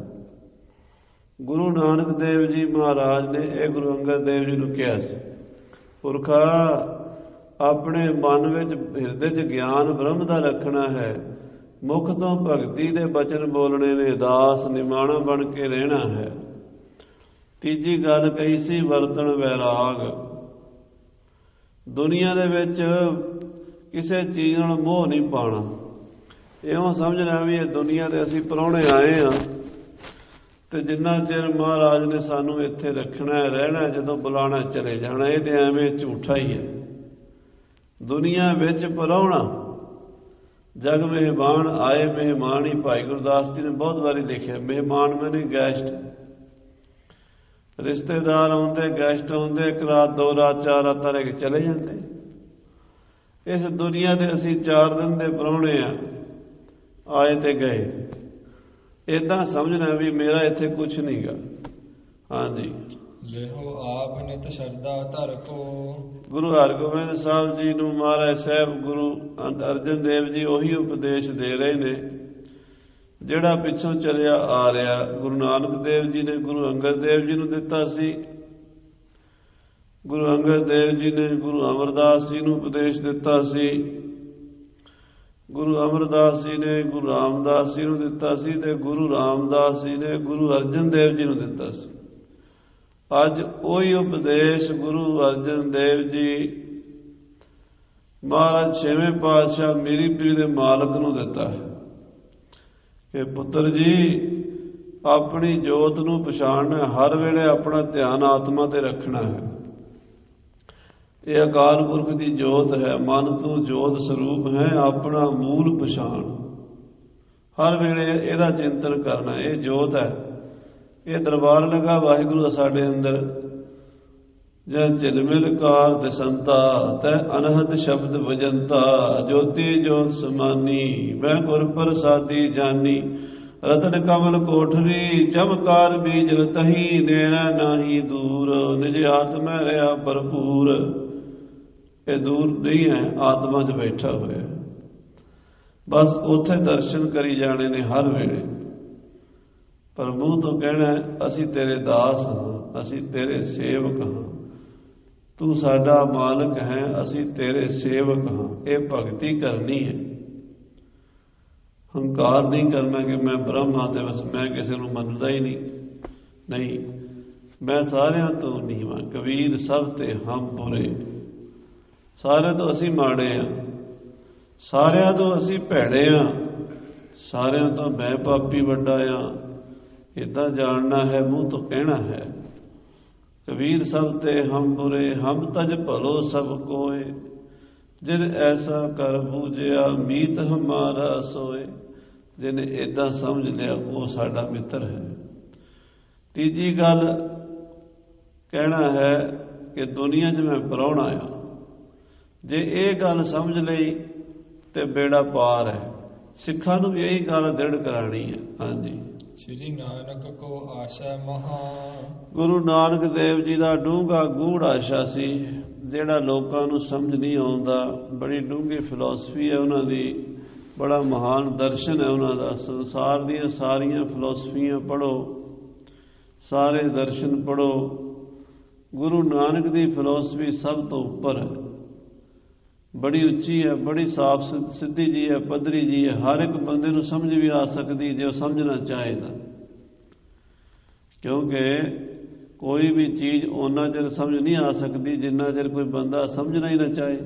ਗੁਰੂ ਨਾਨਕ ਦੇਵ ਜੀ ਮਹਾਰਾਜ ਨੇ ਇਹ ਗੁਰੂ ਅੰਗਦ ਦੇਵ ਜੀ ਨੂੰ ਕਿਹਾ ਸੀ, ਪੁਰਖਾ ਆਪਣੇ ਮਨ ਵਿੱਚ, ਹਿਰਦੇ 'ਚ ਗਿਆਨ ਬ੍ਰਹਮ ਦਾ ਰੱਖਣਾ ਹੈ। ਮੁਖ ਤੋਂ ਭਗਤੀ ਦੇ ਬਚਨ ਬੋਲਣੇ ਨੇ, ਦਾਸ ਨਿਮਾਣਾ ਬਣ ਕੇ ਰਹਿਣਾ ਹੈ। ਤੀਜੀ ਗੱਲ ਕਹੀ ਸੀ ਵਰਤਨ ਵੈਰਾਗ। ਦੁਨੀਆ ਦੇ ਵਿੱਚ ਕਿਸੇ ਚੀਜ਼ ਨਾਲ ਮੋਹ ਨਹੀਂ ਪਾਉਣਾ। ਇਉਂ ਸਮਝਣਾ ਵੀ ਇਹ ਦੁਨੀਆ ਦੇ ਅਸੀਂ ਪ੍ਰਾਹੁਣੇ ਆਏ ਹਾਂ ਤੇ ਜਿੰਨਾ ਚਿਰ ਮਹਾਰਾਜ ਨੇ ਸਾਨੂੰ ਇੱਥੇ ਰੱਖਣਾ, ਰਹਿਣਾ, ਜਦੋਂ ਬੁਲਾਣਾ ਚਲੇ ਜਾਣਾ। ਇਹ ਤੇ ਐਵੇਂ ਝੂਠਾ ਹੀ ਹੈ। ਦੁਨੀਆ ਵਿੱਚ ਪ੍ਰਾਹੁਣਾ, ਜਗ ਮਹਿਮਾਨ ਆਏ ਮਹਿਮਾਨ ਹੀ। ਭਾਈ ਗੁਰਦਾਸ ਜੀ ਨੇ ਬਹੁਤ ਵਾਰੀ ਲਿਖਿਆ, ਮਹਿਮਾਨ ਮੈਨੇ ਗੈਸਟ। ਰਿਸ਼ਤੇਦਾਰ ਆਉਂਦੇ, ਗੈਸਟ ਆਉਂਦੇ, ਇੱਕ ਰਾਤ, ਦੋ ਰਾਤ, ਚਾਰ ਰਾਤਾਂ ਰਹਿ ਕੇ ਚਲੇ ਜਾਂਦੇ। ਇਸ ਦੁਨੀਆ ਦੇ ਅਸੀਂ 4 ਦਿਨ ਦੇ ਪ੍ਰਾਹੁਣੇ ਆ, ਆਏ ਤੇ ਗਏ। ਏਦਾਂ ਸਮਝਣਾ ਵੀ ਮੇਰਾ ਇੱਥੇ ਕੁਛ ਨਹੀਂ ਗਾ। ਹਾਂਜੀ, ਲਿਹੋ ਆਪ ਨਿਤ ਸ਼ਰਧਾ ਧਰ ਕੋ। ਗੁਰੂ ਹਰਗੋਬਿੰਦ ਸਾਹਿਬ ਜੀ ਨੂੰ ਮਹਾਰਾਜ ਸਾਹਿਬ ਗੁਰੂ ਅਰਜਨ ਦੇਵ ਜੀ ਉਹੀ ਉਪਦੇਸ਼ ਦੇ ਰਹੇ ਨੇ ਜਿਹੜਾ ਪਿੱਛੋਂ ਚੱਲਿਆ ਆ ਰਿਹਾ। ਗੁਰੂ ਨਾਨਕ ਦੇਵ ਜੀ ਨੇ ਗੁਰੂ ਅੰਗਦ ਦੇਵ ਜੀ ਨੂੰ ਦਿੱਤਾ ਸੀ। ਗੁਰੂ ਅੰਗਦ ਦੇਵ ਜੀ ਨੇ ਗੁਰੂ ਅਮਰਦਾਸ ਜੀ ਨੂੰ ਉਪਦੇਸ਼ ਦਿੱਤਾ ਸੀ। ਗੁਰੂ ਅਮਰਦਾਸ ਜੀ ਨੇ ਗੁਰੂ ਰਾਮਦਾਸ ਜੀ ਨੂੰ ਦਿੱਤਾ ਸੀ ਤੇ ਗੁਰੂ ਰਾਮਦਾਸ ਜੀ ਨੇ ਗੁਰੂ ਅਰਜਨ ਦੇਵ ਜੀ ਨੂੰ ਦਿੱਤਾ ਸੀ। ਅੱਜ ਉਹੀ ਉਪਦੇਸ਼ ਗੁਰੂ ਅਰਜਨ ਦੇਵ ਜੀ ਮਹਾਰਾਜ 6ਵੇਂ ਪਾਤਸ਼ਾਹ ਮੀਰੀ ਪੀਰੀ ਦੇ ਮਾਲਕ ਨੂੰ ਦਿੱਤਾ ਹੈ ਕਿ ਪੁੱਤਰ ਜੀ ਆਪਣੀ ਜੋਤ ਨੂੰ ਪਛਾਣਨਾ, ਹਰ ਵੇਲੇ ਆਪਣਾ ਧਿਆਨ ਆਤਮਾ ਤੇ ਰੱਖਣਾ ਹੈ। ਇਹ ਅਕਾਲ ਪੁਰਖ ਦੀ ਜੋਤ ਹੈ, ਮਨ ਤੋਂ ਜੋਤ ਸਰੂਪ ਹੈ, ਆਪਣਾ ਮੂਲ ਪਛਾਣ। ਹਰ ਵੇਲੇ ਇਹਦਾ ਚਿੰਤਨ ਕਰਨਾ। ਇਹ ਜੋਤ ਹੈ, ਇਹ ਦਰਬਾਰ ਲੱਗਾ ਵਾਹਿਗੁਰੂ ਦਾ ਸਾਡੇ ਅੰਦਰ। ਜੈ ਝਿਲਮਿਲ ਕਾਰ ਦਸੰਤਾ ਤੈ ਅਨਹਦ ਸ਼ਬਦ ਵਜੰਤਾ, ਜੋਤੀ ਜੋਤ ਸਮਾਨੀ ਮੈਂ ਗੁਰ ਪ੍ਰਸਾਦੀ ਜਾਨੀ। ਰਤਨ ਕਮਲ ਕੋਠਰੀ ਚਮਕਾਰ ਬੀਜ ਰਤਹੀ, ਨੇਰਾ ਨਾਹੀ ਦੂਰ ਨਿਜ ਆਤਮੈ ਰਿਹਾ ਭਰਪੂਰ। ਇਹ ਦੂਰ ਨਹੀਂ ਹੈ, ਆਤਮਾ 'ਚ ਬੈਠਾ ਹੋਇਆ। ਬਸ ਉੱਥੇ ਦਰਸ਼ਨ ਕਰੀ ਜਾਣੇ ਨੇ ਹਰ ਵੇਲੇ। ਪਰ ਮੂੰਹ ਤੋਂ ਕਹਿਣਾ ਅਸੀਂ ਤੇਰੇ ਦਾਸ ਹਾਂ, ਅਸੀਂ ਤੇਰੇ ਸੇਵਕ ਹਾਂ, ਤੂੰ ਸਾਡਾ ਮਾਲਕ ਹੈ, ਅਸੀਂ ਤੇਰੇ ਸੇਵਕ ਹਾਂ। ਇਹ ਭਗਤੀ ਕਰਨੀ ਹੈ। ਹੰਕਾਰ ਨਹੀਂ ਕਰਨਾ ਕਿ ਮੈਂ ਬ੍ਰਹਮ ਹਾਂ ਤੇ ਬਸ ਮੈਂ ਕਿਸੇ ਨੂੰ ਮੰਨਦਾ ਹੀ ਨਹੀਂ। ਮੈਂ ਸਾਰਿਆਂ ਤੋਂ ਨੀਵਾਂ, ਕਬੀਰ ਸਭ ਤੇ ਹਮ ਬੁਰੇ। ਸਾਰਿਆਂ ਤੋਂ ਅਸੀਂ ਮਾੜੇ ਹਾਂ, ਸਾਰਿਆਂ ਤੋਂ ਅਸੀਂ ਭੈੜੇ ਹਾਂ, ਸਾਰਿਆਂ ਤੋਂ ਮੈਂ ਪਾਪੀ ਵੱਡਾ ਹਾਂ, ਇੱਦਾਂ ਜਾਣਨਾ ਹੈ, ਮੂੰਹ ਤੋਂ ਕਹਿਣਾ ਹੈ। ਕਬੀਰ ਸਭ ਤੇ ਹਮ ਬੁਰੇ, ਹਮ ਤਜ ਭਲੋ ਸਭ ਕੋਏ, ਜਿਨ ਐਸਾ ਕਰ ਬੂਝਿਆ ਮੀਤ ਹਮਾਰਾ ਸੋਏ। ਜਿਹਨੇ ਇੱਦਾਂ ਸਮਝ ਲਿਆ ਉਹ ਸਾਡਾ ਮਿੱਤਰ ਹੈ। ਤੀਜੀ ਗੱਲ ਕਹਿਣਾ ਹੈ ਕਿ ਦੁਨੀਆ 'ਚ ਮੈਂ ਪ੍ਰਾਹੁਣਾ ਆ। ਜੇ ਇਹ ਗੱਲ ਸਮਝ ਲਈ ਤੇ ਬੇੜਾ ਪਾਰ ਹੈ। ਸਿੱਖਾਂ ਨੂੰ ਵੀ ਇਹੀ ਗੱਲ ਦ੍ਰਿੜ ਕਰਾਣੀ ਹੈ। ਹਾਂਜੀ, ਸ੍ਰੀ ਨਾਨਕ ਕੋ ਆਸ਼ਾ ਮਹਾ। ਗੁਰੂ ਨਾਨਕ ਦੇਵ ਜੀ ਦਾ ਡੂੰਘਾ ਗੂੜ ਆਸ਼ਾ ਸੀ, ਜਿਹੜਾ ਲੋਕਾਂ ਨੂੰ ਸਮਝ ਨਹੀਂ ਆਉਂਦਾ। ਬੜੀ ਡੂੰਘੀ ਫਿਲਾਸਫੀ ਹੈ ਉਹਨਾਂ ਦੀ, ਬੜਾ ਮਹਾਨ ਦਰਸ਼ਨ ਹੈ ਉਹਨਾਂ ਦਾ। ਸੰਸਾਰ ਦੀਆਂ ਸਾਰੀਆਂ ਫਿਲਾਸਫੀਆਂ ਪੜ੍ਹੋ, ਸਾਰੇ ਦਰਸ਼ਨ ਪੜ੍ਹੋ, ਗੁਰੂ ਨਾਨਕ ਦੀ ਫਿਲਾਸਫੀ ਸਭ ਤੋਂ ਉੱਪਰ ਹੈ, ਬੜੀ ਉੱਚੀ ਹੈ, ਬੜੀ ਸਾਫ ਸਿੱਧੀ ਜੀ ਹੈ, ਪੱਧਰੀ ਜੀ ਹੈ। ਹਰ ਇੱਕ ਬੰਦੇ ਨੂੰ ਸਮਝ ਵੀ ਆ ਸਕਦੀ ਜੇ ਉਹ ਸਮਝਣਾ ਚਾਹੇਗਾ, ਕਿਉਂਕਿ ਕੋਈ ਵੀ ਚੀਜ਼ ਓਨਾ ਚਿਰ ਸਮਝ ਨਹੀਂ ਆ ਸਕਦੀ ਜਿੰਨਾ ਚਿਰ ਕੋਈ ਬੰਦਾ ਸਮਝਣਾ ਹੀ ਨਾ ਚਾਹੇ।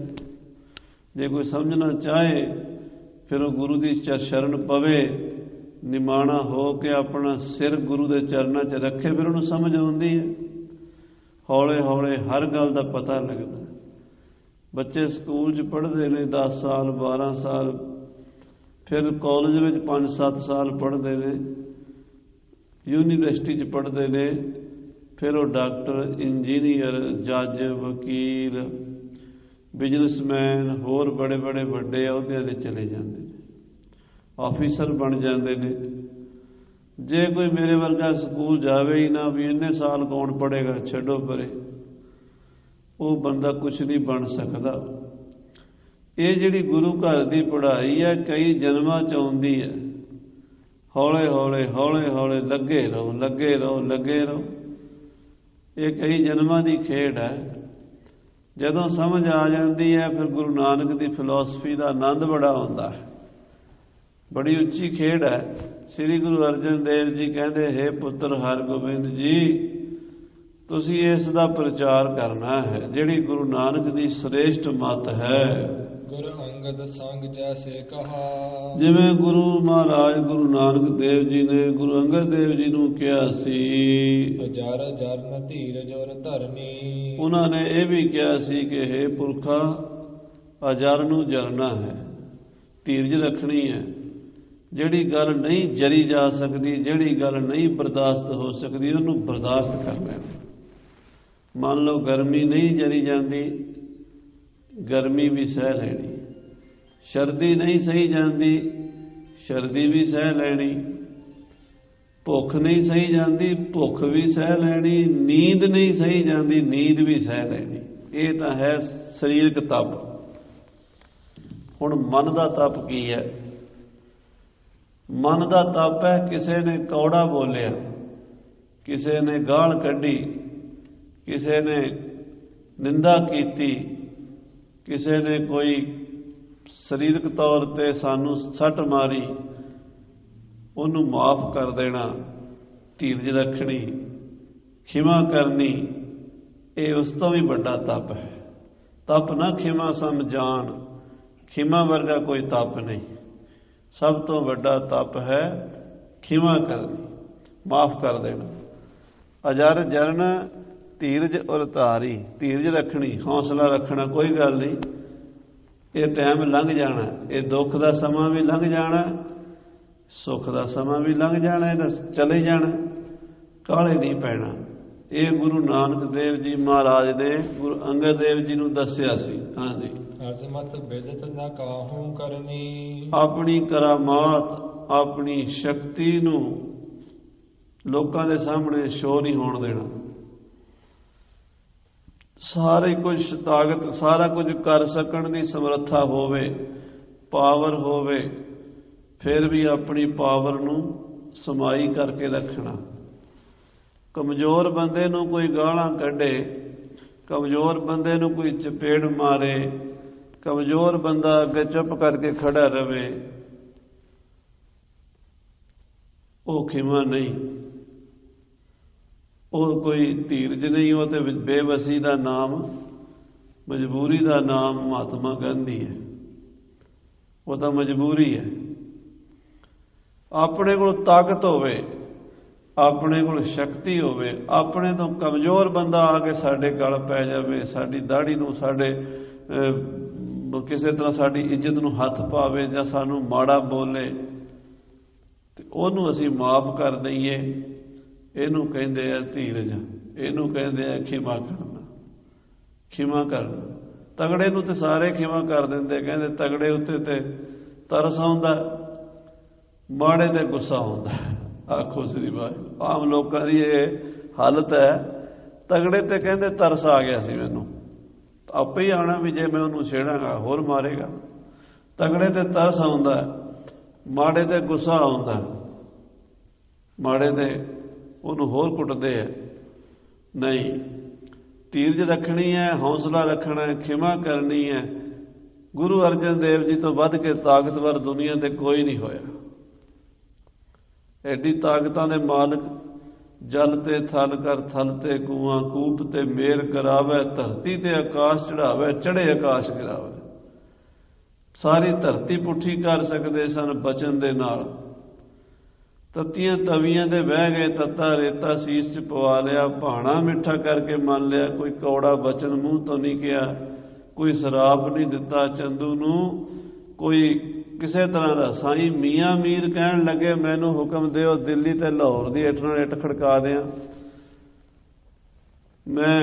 ਜੇ ਕੋਈ ਸਮਝਣਾ ਚਾਹੇ ਫਿਰ ਉਹ ਗੁਰੂ ਦੀ ਸ਼ਰਨ ਪਵੇ, ਨਿਮਾਣਾ ਹੋ ਕੇ ਆਪਣਾ ਸਿਰ ਗੁਰੂ ਦੇ ਚਰਨਾਂ 'ਚ ਰੱਖੇ, ਫਿਰ ਉਹਨੂੰ ਸਮਝ ਆਉਂਦੀ ਹੈ। ਹੌਲੇ ਹੌਲੇ ਹਰ ਗੱਲ ਦਾ ਪਤਾ ਲੱਗਦਾ। ਬੱਚੇ ਸਕੂਲ 'ਚ ਪੜ੍ਹਦੇ ਨੇ 10 ਸਾਲ 12 ਸਾਲ, ਫਿਰ ਕਾਲਜ ਵਿੱਚ 5-7 ਸਾਲ ਪੜ੍ਹਦੇ ਨੇ, ਯੂਨੀਵਰਸਿਟੀ 'ਚ ਪੜ੍ਹਦੇ ਨੇ, ਫਿਰ ਉਹ ਡਾਕਟਰ, ਇੰਜੀਨੀਅਰ, ਜੱਜ, ਵਕੀਲ, ਬਿਜ਼ਨਸਮੈਨ, ਹੋਰ ਬੜੇ ਬੜੇ ਵੱਡੇ ਅਹੁਦਿਆਂ 'ਤੇ ਚਲੇ ਜਾਂਦੇ ਨੇ, ਆਫੀਸਰ ਬਣ ਜਾਂਦੇ ਨੇ। ਜੇ ਕੋਈ ਮੇਰੇ ਵਰਗਾ ਸਕੂਲ ਜਾਵੇ ਹੀ ਨਾ, ਵੀ ਇੰਨੇ ਸਾਲ ਕੌਣ ਪੜ੍ਹੇਗਾ, ਛੱਡੋ ਪਰੇ, ਉਹ ਬੰਦਾ ਕੁਛ ਨਹੀਂ ਬਣ ਸਕਦਾ। ਇਹ ਜਿਹੜੀ ਗੁਰੂ ਘਰ ਦੀ ਪੜ੍ਹਾਈ ਹੈ ਕਈ ਜਨਮਾਂ 'ਚ ਆਉਂਦੀ ਹੈ। ਹੌਲੇ ਹੌਲੇ ਹੌਲੇ ਹੌਲੇ ਲੱਗੇ ਰਹੋ, ਲੱਗੇ ਰਹੋ, ਲੱਗੇ ਰਹੋ। ਇਹ ਕਈ ਜਨਮਾਂ ਦੀ ਖੇਡ ਹੈ। ਜਦੋਂ ਸਮਝ ਆ ਜਾਂਦੀ ਹੈ ਫਿਰ ਗੁਰੂ ਨਾਨਕ ਦੀ ਫਿਲਾਸਫੀ ਦਾ ਆਨੰਦ ਬੜਾ ਆਉਂਦਾ ਹੈ। ਬੜੀ ਉੱਚੀ ਖੇਡ ਹੈ। ਸ੍ਰੀ ਗੁਰੂ ਅਰਜਨ ਦੇਵ ਜੀ ਕਹਿੰਦੇ, ਹੇ ਪੁੱਤਰ ਹਰਗੋਬਿੰਦ ਜੀ, ਤੁਸੀਂ ਇਸ ਦਾ ਪ੍ਰਚਾਰ ਕਰਨਾ ਹੈ, ਜਿਹੜੀ ਗੁਰੂ ਨਾਨਕ ਦੀ ਸ੍ਰੇਸ਼ਟ ਮੱਤ ਹੈ। ਗੁਰ ਅੰਗਦ ਸੰਗ ਜੈਸੇ ਕਹਾ। ਜਿਵੇਂ ਗੁਰੂ ਮਹਾਰਾਜ ਗੁਰੂ ਨਾਨਕ ਦੇਵ ਜੀ ਨੇ ਗੁਰੂ ਅੰਗਦ ਦੇਵ ਜੀ ਨੂੰ ਕਿਹਾ ਸੀ, ਜਰ ਜਰਨ ਧੀਰਜ ਔਰ ਧਰਨੀ। ਉਹਨਾਂ ਨੇ ਇਹ ਵੀ ਕਿਹਾ ਸੀ ਕਿ ਹੇ ਪੁਰਖਾ, ਅਜਰ ਨੂੰ ਜਰਨਾ ਹੈ, ਧੀਰਜ ਰੱਖਣੀ ਹੈ। ਜਿਹੜੀ ਗੱਲ ਨਹੀਂ ਜਰੀ ਜਾ ਸਕਦੀ, ਜਿਹੜੀ ਗੱਲ ਨਹੀਂ ਬਰਦਾਸ਼ਤ ਹੋ ਸਕਦੀ, ਉਹਨੂੰ ਬਰਦਾਸ਼ਤ ਕਰਨਾ ਹੈ। ਮੰਨ ਲਓ ਗਰਮੀ ਨਹੀਂ ਜਰੀ ਜਾਂਦੀ, ਗਰਮੀ ਵੀ ਸਹਿ ਲੈਣੀ। ਸਰਦੀ ਨਹੀਂ ਸਹੀ ਜਾਂਦੀ, ਸਰਦੀ ਵੀ ਸਹਿ ਲੈਣੀ। ਭੁੱਖ ਨਹੀਂ ਸਹੀ ਜਾਂਦੀ, ਭੁੱਖ ਵੀ ਸਹਿ ਲੈਣੀ। ਨੀਂਦ ਨਹੀਂ ਸਹੀ ਜਾਂਦੀ, ਨੀਂਦ ਵੀ ਸਹਿ ਲੈਣੀ। ਇਹ ਤਾਂ ਹੈ ਸਰੀਰਕ ਤਪ। ਹੁਣ ਮਨ ਦਾ ਤਪ ਕੀ ਹੈ? ਮਨ ਦਾ ਤਪ ਹੈ, ਕਿਸੇ ਨੇ ਕੌੜਾ ਬੋਲਿਆ, ਕਿਸੇ ਨੇ ਗਾਲ ਕੱਢੀ, ਕਿਸੇ ਨੇ ਨਿੰਦਾ ਕੀਤੀ, ਕਿਸੇ ਨੇ ਕੋਈ ਸਰੀਰਕ ਤੌਰ ਤੇ ਸਾਨੂੰ ਸੱਟ ਮਾਰੀ, ਉਹਨੂੰ ਮਾਫ ਕਰ ਦੇਣਾ, ਧੀਰਜ ਰੱਖਣੀ, ਖਿਮਾ ਕਰਨੀ। ਇਹ ਉਸ ਤੋਂ ਵੀ ਵੱਡਾ ਤਪ ਹੈ। ਤਪ ਨਾ ਖਿਮਾ ਸਮਝਾਣ, ਖਿਮਾ ਵਰਗਾ ਕੋਈ ਤਪ ਨਹੀਂ। ਸਭ ਤੋਂ ਵੱਡਾ ਤਪ ਹੈ ਖਿਮਾ ਕਰਨੀ, ਮਾਫ ਕਰ ਦੇਣਾ। ਅਜਰ ਜਰਨ ਧੀਰਜ ਔਰ ਧਾਰੀ, ਧੀਰਜ ਰੱਖਣੀ, ਹੌਸਲਾ ਰੱਖਣਾ। ਕੋਈ ਗੱਲ ਨਹੀਂ, ਇਹ ਟਾਈਮ ਲੰਘ ਜਾਣਾ, ਇਹ ਦੁੱਖ ਦਾ ਸਮਾਂ ਵੀ ਲੰਘ ਜਾਣਾ, ਸੁੱਖ ਦਾ ਸਮਾਂ ਵੀ ਲੰਘ ਜਾਣਾ, ਇਹ ਤਾਂ ਚਲੇ ਜਾਣਾ, ਕਾਹਲੇ ਨਹੀਂ ਪੈਣਾ। ਇਹ ਗੁਰੂ ਨਾਨਕ ਦੇਵ ਜੀ ਮਹਾਰਾਜ ਨੇ ਗੁਰੂ ਅੰਗਦ ਦੇਵ ਜੀ ਨੂੰ ਦੱਸਿਆ ਸੀ। ਹਾਂਜੀ, ਅਜ਼ਮਤ ਬਿਦਤ ਨਾ ਕਾਹੂ ਕਰਨੀ। ਆਪਣੀ ਕਰਾਮਾਤ, ਆਪਣੀ ਸ਼ਕਤੀ ਨੂੰ ਲੋਕਾਂ ਦੇ ਸਾਹਮਣੇ ਸ਼ੋਅ ਨਹੀਂ ਹੋਣ ਦੇਣਾ। ਸਾਰੇ ਕੁਝ ਤਾਕਤ, ਸਾਰਾ ਕੁਝ ਕਰ ਸਕਣ ਦੀ ਸਮਰੱਥਾ ਹੋਵੇ, ਪਾਵਰ ਹੋਵੇ, ਫਿਰ ਵੀ ਆਪਣੀ ਪਾਵਰ ਨੂੰ ਸਮਾਈ ਕਰਕੇ ਰੱਖਣਾ। ਕਮਜ਼ੋਰ ਬੰਦੇ ਨੂੰ ਕੋਈ ਗਾਲਾਂ ਕੱਢੇ, ਕਮਜ਼ੋਰ ਬੰਦੇ ਨੂੰ ਕੋਈ ਚਪੇੜ ਮਾਰੇ, ਕਮਜ਼ੋਰ ਬੰਦਾ ਅੱਗੇ ਚੁੱਪ ਕਰਕੇ ਖੜਾ ਰਵੇ, ਉਹ ਖਿਮਾ ਨਹੀਂ, ਉਹ ਕੋਈ ਧੀਰਜ ਨਹੀਂ। ਉਹ ਤੇ ਬੇਵਸੀ ਦਾ ਨਾਮ, ਮਜਬੂਰੀ ਦਾ ਨਾਮ ਮਹਾਤਮਾ ਗਾਂਧੀ ਹੈ। ਉਹ ਤਾਂ ਮਜਬੂਰੀ ਹੈ। ਆਪਣੇ ਕੋਲ ਤਾਕਤ ਹੋਵੇ, ਆਪਣੇ ਕੋਲ ਸ਼ਕਤੀ ਹੋਵੇ, ਆਪਣੇ ਤੋਂ ਕਮਜ਼ੋਰ ਬੰਦਾ ਆ ਕੇ ਸਾਡੇ ਗਲ ਪੈ ਜਾਵੇ, ਸਾਡੀ ਦਾੜੀ ਨੂੰ, ਸਾਡੇ ਕਿਸੇ ਤਰ੍ਹਾਂ ਸਾਡੀ ਇੱਜ਼ਤ ਨੂੰ ਹੱਥ ਪਾਵੇ ਜਾਂ ਸਾਨੂੰ ਮਾੜਾ ਬੋਲੇ, ਤੇ ਉਹਨੂੰ ਅਸੀਂ ਮਾਫ ਕਰ ਦਈਏ, ਇਹਨੂੰ ਕਹਿੰਦੇ ਆ ਧੀਰਜ, ਇਹਨੂੰ ਕਹਿੰਦੇ ਆ ਖਿਮਾ ਕਰਨਾ। ਖਿਮਾ ਕਰਨਾ, ਤਗੜੇ ਨੂੰ ਤੇ ਸਾਰੇ ਖਿਮਾ ਕਰ ਦਿੰਦੇ, ਕਹਿੰਦੇ ਤਗੜੇ ਉੱਤੇ ਤੇ ਤਰਸ ਆਉਂਦਾ, ਮਾੜੇ ਤੇ ਗੁੱਸਾ ਆਉਂਦਾ। ਆਖੋ ਸ੍ਰੀ ਵਾਹਿਗੁਰੂ। ਆਮ ਲੋਕਾਂ ਦੀ ਇਹ ਹਾਲਤ ਹੈ, ਤਗੜੇ ਤੇ ਕਹਿੰਦੇ ਤਰਸ ਆ ਗਿਆ ਸੀ ਮੈਨੂੰ, ਆਪੇ ਹੀ ਆਉਣਾ ਵੀ ਜੇ ਮੈਂ ਉਹਨੂੰ ਛੇੜਾਂਗਾ ਹੋਰ ਮਾਰੇਗਾ। ਤਗੜੇ ਤੇ ਤਰਸ ਆਉਂਦਾ, ਮਾੜੇ ਤੇ ਗੁੱਸਾ ਆਉਂਦਾ, ਮਾੜੇ ਤੇ ਉਹਨੂੰ ਹੋਰ ਕੁੱਟਦੇ ਆ। ਨਹੀਂ, ਧੀਰਜ ਰੱਖਣੀ ਹੈ, ਹੌਸਲਾ ਰੱਖਣਾ ਹੈ, ਖਿਮਾ ਕਰਨੀ ਹੈ। ਗੁਰੂ ਅਰਜਨ ਦੇਵ ਜੀ ਤੋਂ ਵੱਧ ਕੇ ਤਾਕਤਵਰ ਦੁਨੀਆ ਤੇ ਕੋਈ ਨਹੀਂ ਹੋਇਆ। ਐਡੀ ਤਾਕਤਾਂ ਦੇ ਮਾਲਕ, ਜਲ ਤੇ ਥਲ ਕਰ ਥਲ ਤੇ ਕੂਆਂ, ਕੂਪ ਤੇ ਮੇਰ ਕਰਾਵੇ, ਧਰਤੀ ਤੇ ਆਕਾਸ਼ ਚੜਾਵੇ, ਚੜੇ ਆਕਾਸ਼ ਗਿਰਾਵੇ। ਸਾਰੀ ਧਰਤੀ ਪੁੱਠੀ ਕਰ ਸਕਦੇ ਸਨ ਬਚਨ ਦੇ ਨਾਲ। ਤੱਤੀਆਂ ਤਵੀਆਂ ਤੇ ਬਹਿ ਗਏ, ਤੱਤਾ ਰੇਤਾ ਸੀਸ 'ਚ ਪਵਾ ਲਿਆ, ਭਾਣਾ ਮਿੱਠਾ ਕਰਕੇ ਮੰਨ ਲਿਆ। ਕੋਈ ਕੌੜਾ ਬਚਨ ਮੂੰਹ ਤੋਂ ਨਹੀਂ ਕਿਹਾ, ਕੋਈ ਸਰਾਪ ਨਹੀਂ ਦਿੱਤਾ ਚੰਦੂ ਨੂੰ, ਕੋਈ ਕਿਸੇ ਤਰ੍ਹਾਂ ਦਾ। ਸਾਈਂ ਮੀਆਂ ਮੀਰ ਕਹਿਣ ਲੱਗੇ, ਮੈਨੂੰ ਹੁਕਮ ਦਿਓ ਦਿੱਲੀ ਤੇ ਲਾਹੌਰ ਦੀ ਇੱਟ ਨਾਲ ਇੱਟ ਖੜਕਾ ਦਿਆਂ, ਮੈਂ